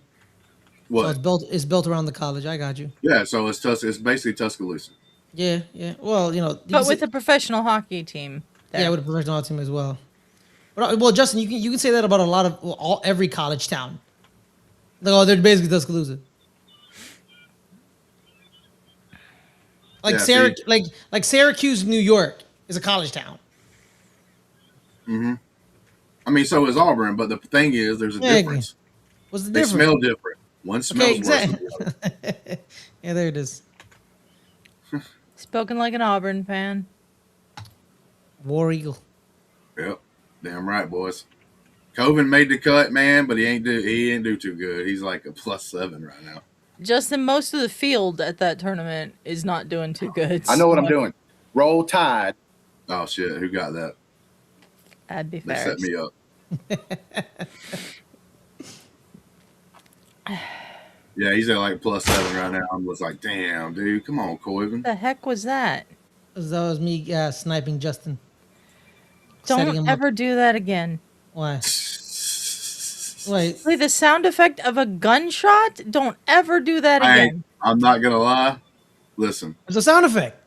so What? it's built around the college. I got you. Yeah, so it's basically Tuscaloosa. Yeah. Well, you But can with say- a professional hockey team. There. yeah, with a professional team as well. But well, Justin, you can say that about a lot of every college town. Like, oh, they're basically Tuscaloosa. Like Yeah, like Syracuse, New York is a college town. Mm-hmm. I mean, so is Auburn, but the thing is, there's a Yeah, difference. What's the They difference? smell different. One smells Okay, worse than exactly. the other. Yeah, there it is. Spoken like an Auburn fan. War Eagle. Yep, damn right, boys. Coven made the cut, man, but he ain't do too good. He's like a +7 right now. Justin, most of the field at that tournament is not doing too good. I know what I'm doing. Roll Tide. Oh shit, who got that? That'd be They fair. set me up. Yeah, he's at like +7 right now. I'm just like, damn, dude, come on, Coven. What the heck was that? That was me sniping Justin. Setting him Don't up. ever do that again. Why? Wait. Play the sound effect of a gunshot? Don't ever do that again. I'm not gonna lie. Listen, It's a sound effect.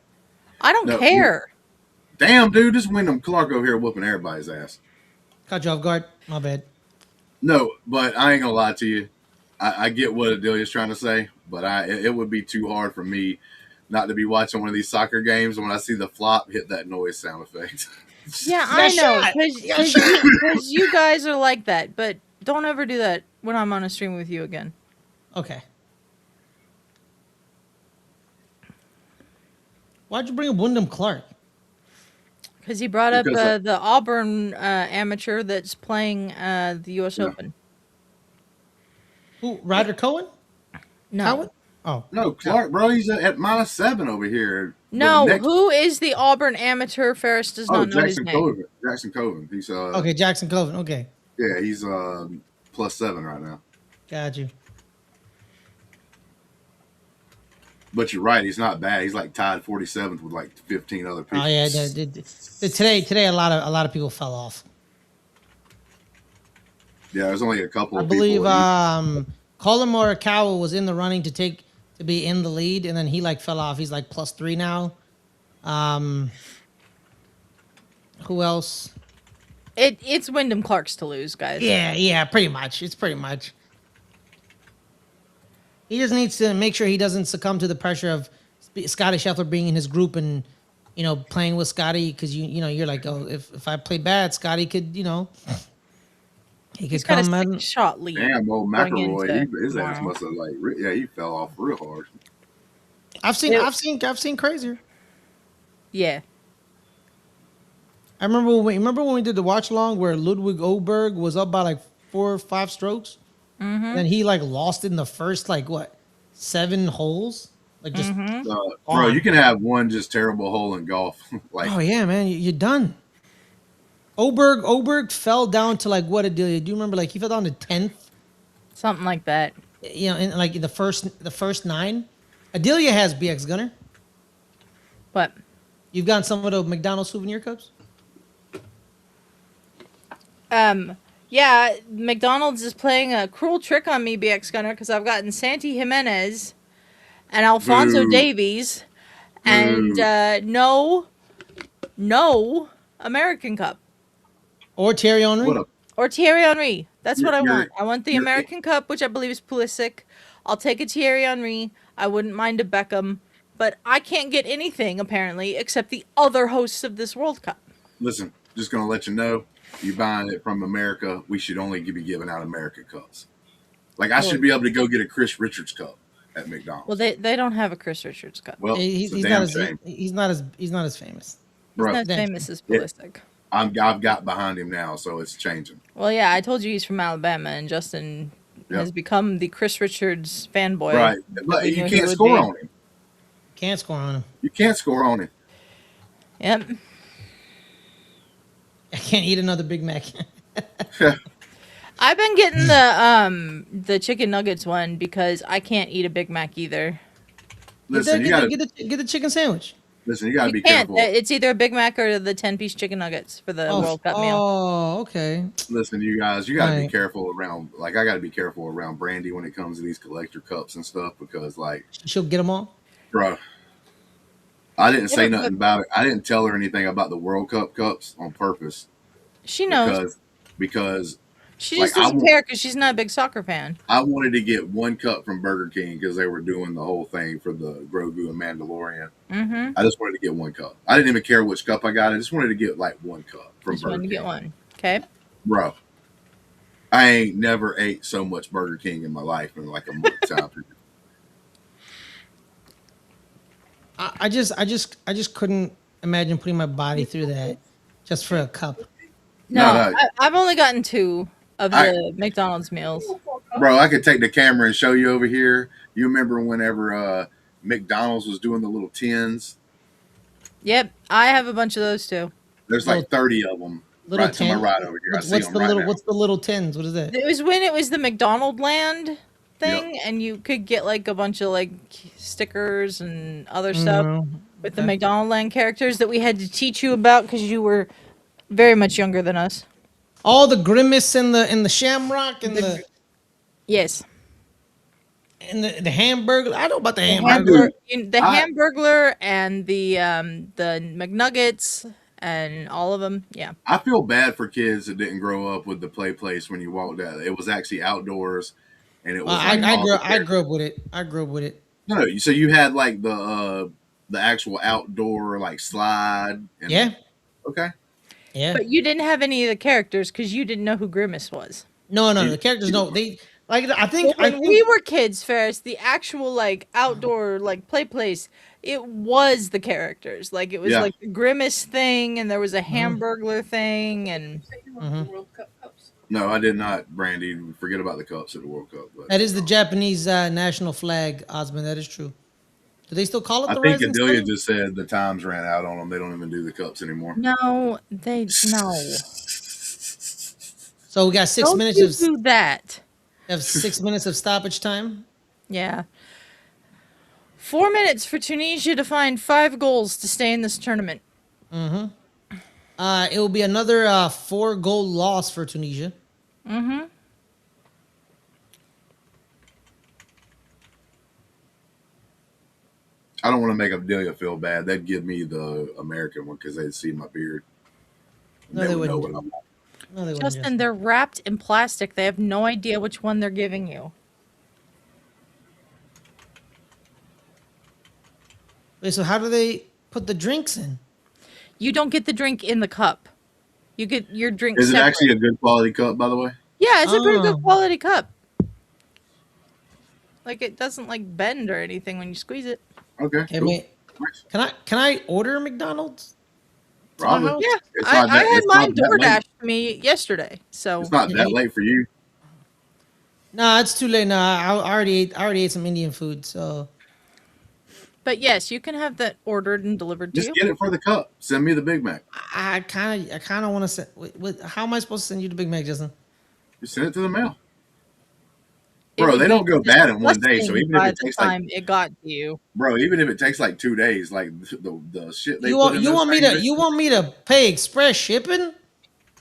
I don't No, care. damn, dude, this Wyndham Clark over here whooping everybody's ass. Caught you off guard. My bad. No, but I ain't gonna lie to you. I get what Adelia's trying to say, but it would be too hard for me not to be watching one of these soccer games when I see the flop hit that noise sound effect. Yeah, I know. shot. Because you guys are like that. But don't ever do that when I'm on a stream with you again. Okay. Why'd you bring up Wyndham Clark? Because he brought up Because, the Auburn amateur that's playing the U.S. Yeah. Open. Who? Ryder Cohen? No. Cohen? Oh. No, Clark, bro, he's at -7 over here. No, The next- who is the Auburn amateur? Ferris does not know his Jackson name. Coven. Jackson Coven. He's Okay, Jackson Coven. Okay. yeah, he's +7 right now. Got you. But you're right, he's not bad. He's like tied 47th with like 15 other people. Oh yeah. Today a lot of people fell off. Yeah, there's only a couple I of believe people. Colin Morikawa was in the running to take to be in the lead, and then he like fell off. He's like +3 now. Who else? It's Wyndham Clark's to lose, guys. Yeah, pretty much. It's pretty much. He just needs to make sure he doesn't succumb to the pressure of Scotty Scheffler being in his group and, playing with Scotty, because you're like, oh, if I play bad, Scotty could, he could He's got a come and 6-shot lead. Damn, old going McElroy, into his ass tomorrow. must have he fell off real hard. I've seen crazier. Yeah. I remember when we did the watch along where Ludwig Oberg was up by like 4 or 5 strokes, and he like lost in the first 7 holes, like just. Bro, you can have one just terrible hole in golf. Oh yeah, man, you're done. Oberg fell down to what Adelia? Do you remember? He fell down to 10th. Something like that. In the first 9. Adelia has BX Gunner. But You've gotten some of the McDonald's souvenir cups. yeah, McDonald's is playing a cruel trick on me, BX Gunner, because I've gotten Santi Jimenez and Alfonso Boo. Davies and no American Cup. Or Thierry Henry. What a Or Thierry Henry. That's what I You're- want. I want the you're- American Cup, which I believe is Pulisic. I'll take a Thierry Henry. I wouldn't mind a Beckham. But I can't get anything, apparently, except the other hosts of this World Cup. listen, just gonna let you know, you buying it from America, we should only be giving out American cups. I should be able to go get a Chris Richards cup at McDonald's. Well, they don't have a Chris Richards Cup. Well, He's it's a not damn as shame. he's not as famous. He's Bro, not then- famous as Pulisic. I've got behind him now, so it's changing. Well, yeah, I told you he's from Alabama, and Justin Yep. has become the Chris Richards fanboy. Right. that But we you knew he can't would score be. on him. Can't score on him. You can't score on him. Yep. I can't eat another Big Mac. I've been getting the chicken nuggets one because I can't eat a Big Mac either. Listen, you get gotta the chicken sandwich. be You can't. careful. It's either a Big Mac or the 10-piece chicken nuggets for the World Cup meal. Oh, okay. Listen, you guys, you gotta be Right. careful around. I gotta be careful around Brandy when it comes to these collector cups and stuff because, She'll get them all. bro, I didn't say Yeah, but- nothing about it. I didn't tell her anything about the World Cup cups on purpose She knows. because She just I doesn't won't- care because she's not a big soccer fan. I wanted to get one cup from Burger King because they were doing the whole thing for the Grogu and Mandalorian. Mm-hmm. I just wanted to get one cup. I didn't even care which cup I got. I just wanted to get one cup from Just Burger wanted to King. get one. Okay. Bro, I ain't never ate so much Burger King in my life in a month time. I just couldn't imagine putting my body through that just for a cup. No, No. I've only gotten 2 of the McDonald's meals. Bro, I could take the camera and show you over here. You remember whenever McDonald's was doing the little tins? Yep, I have a bunch of those too. There's Little- 30 of them Little right to my tin? right over here. I What's, see what's them the right little now. what's the little tins? What is that? It was when it was the McDonald Land thing, and you could get a bunch of stickers and other stuff No. with the McDonald Land characters that we had to teach you about because you were very much younger than us. All the grimace and the shamrock and the Yes. hamburger. I know about the I hamburger. do. The I- Hamburglar and the McNuggets and all of them. Yeah. I feel bad for kids that didn't grow up with the play place when you walked out. It was actually outdoors, and it was. I all grew the I grew up with it. I grew up with it. No, so you had the actual outdoor slide. And, Yeah. Okay. Yeah. But you didn't have any of the characters because you didn't know who Grimace was. No, the characters don't. They I think When we were kids, Ferris, the actual outdoor play place, it was the characters. It was Yeah. the Grimace thing, and there was a Hamburglar thing, and Say you want the World Cup cups. No, I did not, Brandy. Forget about the cups at the World Cup. But that is the Japanese national flag, Osmond. That is true. Do they still call it I the think Rising Adelia Sun? just said the times ran out on them. They don't even do the cups anymore. no, they no. So we got 6 Don't minutes you of do that. have 6 minutes of stoppage time. Yeah. 4 minutes for Tunisia to find 5 goals to stay in this tournament. It will be another 4-goal loss for Tunisia. I don't want to make Adelia feel bad. They'd give me the American one because they'd see my beard. And No, they would know wouldn't. what I'm. No, they wouldn't. Justin, they're wrapped in plastic. They have no idea which one they're giving you. Wait, so how do they put the drinks in? You don't get the drink in the cup. You get your drink Is it separate. actually a good quality cup, by the way? Yeah, it's a pretty Oh. good quality cup. Like it doesn't like bend or anything when you squeeze it. Okay. Okay, cool. wait. Can I order McDonald's? Probably. house? Yeah, It's I not that- had it's mine not that late. DoorDash to me yesterday. So It's not that late for you. Nah, it's too late. Nah, I already ate some Indian food. So but yes, you can have that ordered and delivered to Just you. get it for the cup. Send me the Big Mac. I kind of want to send. How am I supposed to send you the Big Mac, Justin? Just send it to the mail. It Bro, would they be don't go bad in one day. So disgusting even if by it the takes like, time it got to you. bro, even if it takes like 2 days, like the shit they You put want in you those want me things, to you want me to pay express shipping?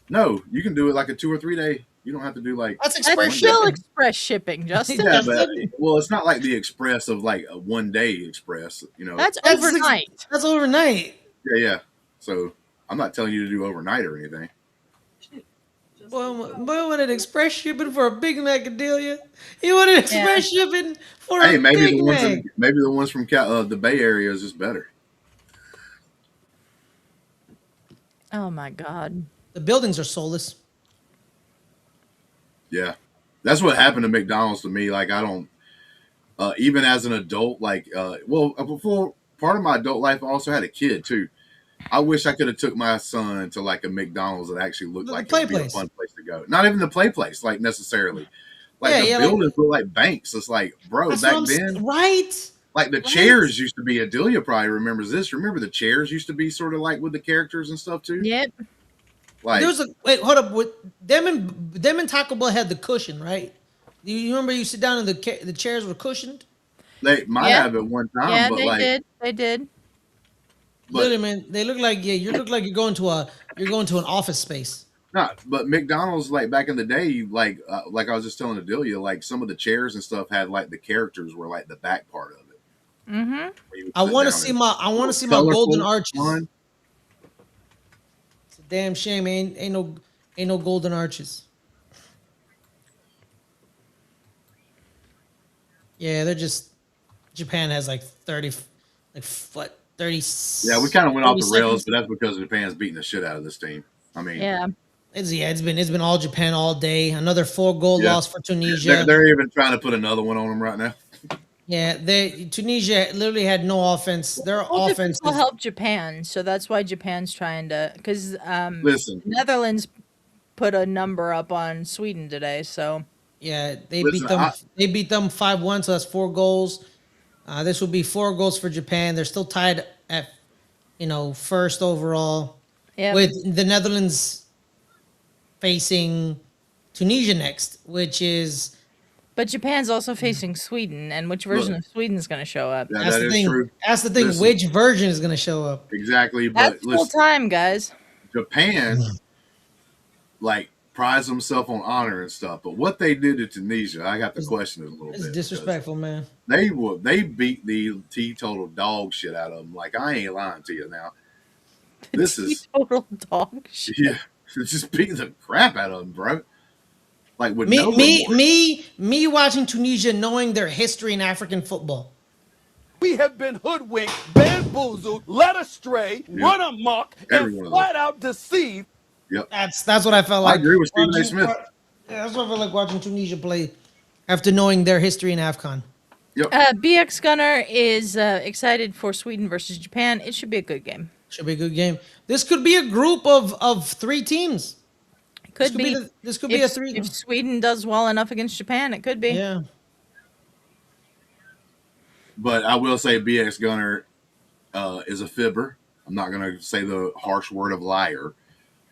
No, you can do it like a 2 or 3 day. You don't have to do like. That's That's express still shipping. express shipping, Justin. Yeah, That's but it. well, it's not like the express of like a 1 day express. You know. That's That's overnight. That's overnight. Yeah. So I'm not telling you to do overnight or anything. Boy, wanted express shipping for a Big Mac, Adelia. You wanted express shipping for Hey, a maybe Big the ones Mac. maybe the ones from the Bay Area is just better. Oh my god. The buildings are soulless. Yeah, that's what happened to McDonald's to me. Like I don't, even as an adult, like before part of my adult life, I also had a kid too. I wish I could have took my son to like a McDonald's that actually looked The like play it'd be a place. fun place to go. Not even the play place, like necessarily. Like Yeah, the yeah, like- buildings look like banks. It's like, bro, That's back what I'm then, right? like the Right. chairs used to be. Adelia probably remembers this. Remember the chairs used to be sort of like with the characters and stuff too. Yep. Like There was a wait, hold up. With them and Taco Bell had the cushion, right? You remember you sit down and the chairs were cushioned? they might Yeah. have at one time, Yeah, but they like, did. They did. but Literally, man, they look like you look like you're going to an office space. not, but McDonald's like back in the day, like I was just telling Adelia, like some of the chairs and stuff had like the characters were like the back part of it. Mm-hmm. where you would I sit want to down see and- my Colorful, golden arches. fun. It's a damn shame ain't no golden arches. Yeah, they're just Japan has like 30 what 30 Yeah, we kind of went off the 30 rails, seconds. but that's because Japan's beating the shit out of this team. I mean, Yeah. It's been all Japan all day. Another 4-goal Yeah. loss for Tunisia. they're even trying to put another one on them right now. Yeah, Tunisia literally had no offense. Their Well, offense will is help Japan, so that's why Japan's trying to. Because Listen, Netherlands put a number up on Sweden today, so yeah, they Listen, beat them. They beat them 5-1, so that's 4 goals. This will be 4 goals for Japan. They're still tied at, first overall, yeah. with the Netherlands facing Tunisia next, which is But Japan's also facing Sweden, and which version Look. of Sweden's going to show up? yeah, that's that the is thing. true. That's the thing. Listen. Which version is going to show up? Exactly, but That's full listen, time, guys. Japan like prides themselves on honor and stuff, but what they did to Tunisia, I got to question it a little It's bit. disrespectful, man. because They beat the teetotal dog shit out of them. Like I ain't lying to you now. This is Total dog shit. yeah, just beat the crap out of them, bro. Like with no remorse. Me watching Tunisia, knowing their history in African football. We have been hoodwinked, bamboozled, led astray, run amok, Every and one of flat out deceived. Yep. That's what I felt I like. agree with Stephen A. watching- Smith. Yeah, that's what I felt like watching Tunisia play after knowing their history in AFCON. Yep. BX Gunner is excited for Sweden versus Japan. It should be a good game. Should be a good game. This could be a group of 3 teams. Could be. This could be a 3. If Sweden does well enough against Japan, it could be. Yeah. But I will say BX Gunner is a fibber. I'm not going to say the harsh word of liar,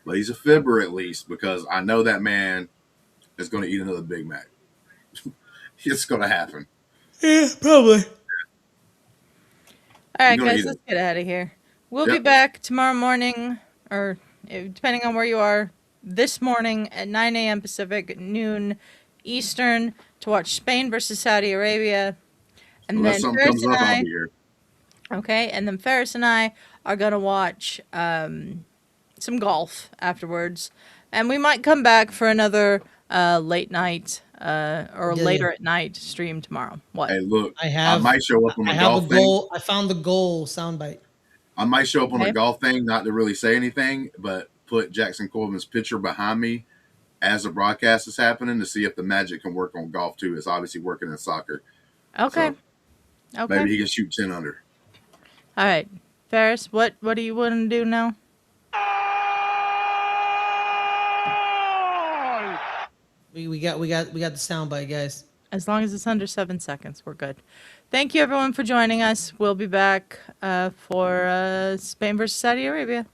but he's a fibber at least because I know that man is going to eat another Big Mac. It's going to happen. Yeah, probably. All right, You're gonna guys, eat let's get out of here. We'll Yep. be back tomorrow morning, or depending on where you are, this morning at 9 a.m. Pacific, noon Eastern, to watch Spain versus Saudi Arabia. And Unless then something comes Thursday up, I'll night, be here. Okay, and then Ferris and I are gonna watch some golf afterwards, and we might come back for another late night or Yeah, later yeah. at night stream tomorrow. What? Hey, look, I I have might show up on I a have a golf thing. goal. I found the goal soundbite. I might show up on Okay. a golf thing, not to really say anything, but put Jackson Corbin's picture behind me as the broadcast is happening to see if the magic can work on golf too. It's obviously working in soccer. Okay. So Okay. maybe he can shoot 10 under. All right, Ferris. What do you want to do now? We got the soundbite, guys. As long as it's under 7 seconds, we're good. Thank you, everyone, for joining us. We'll be back for Spain versus Saudi Arabia.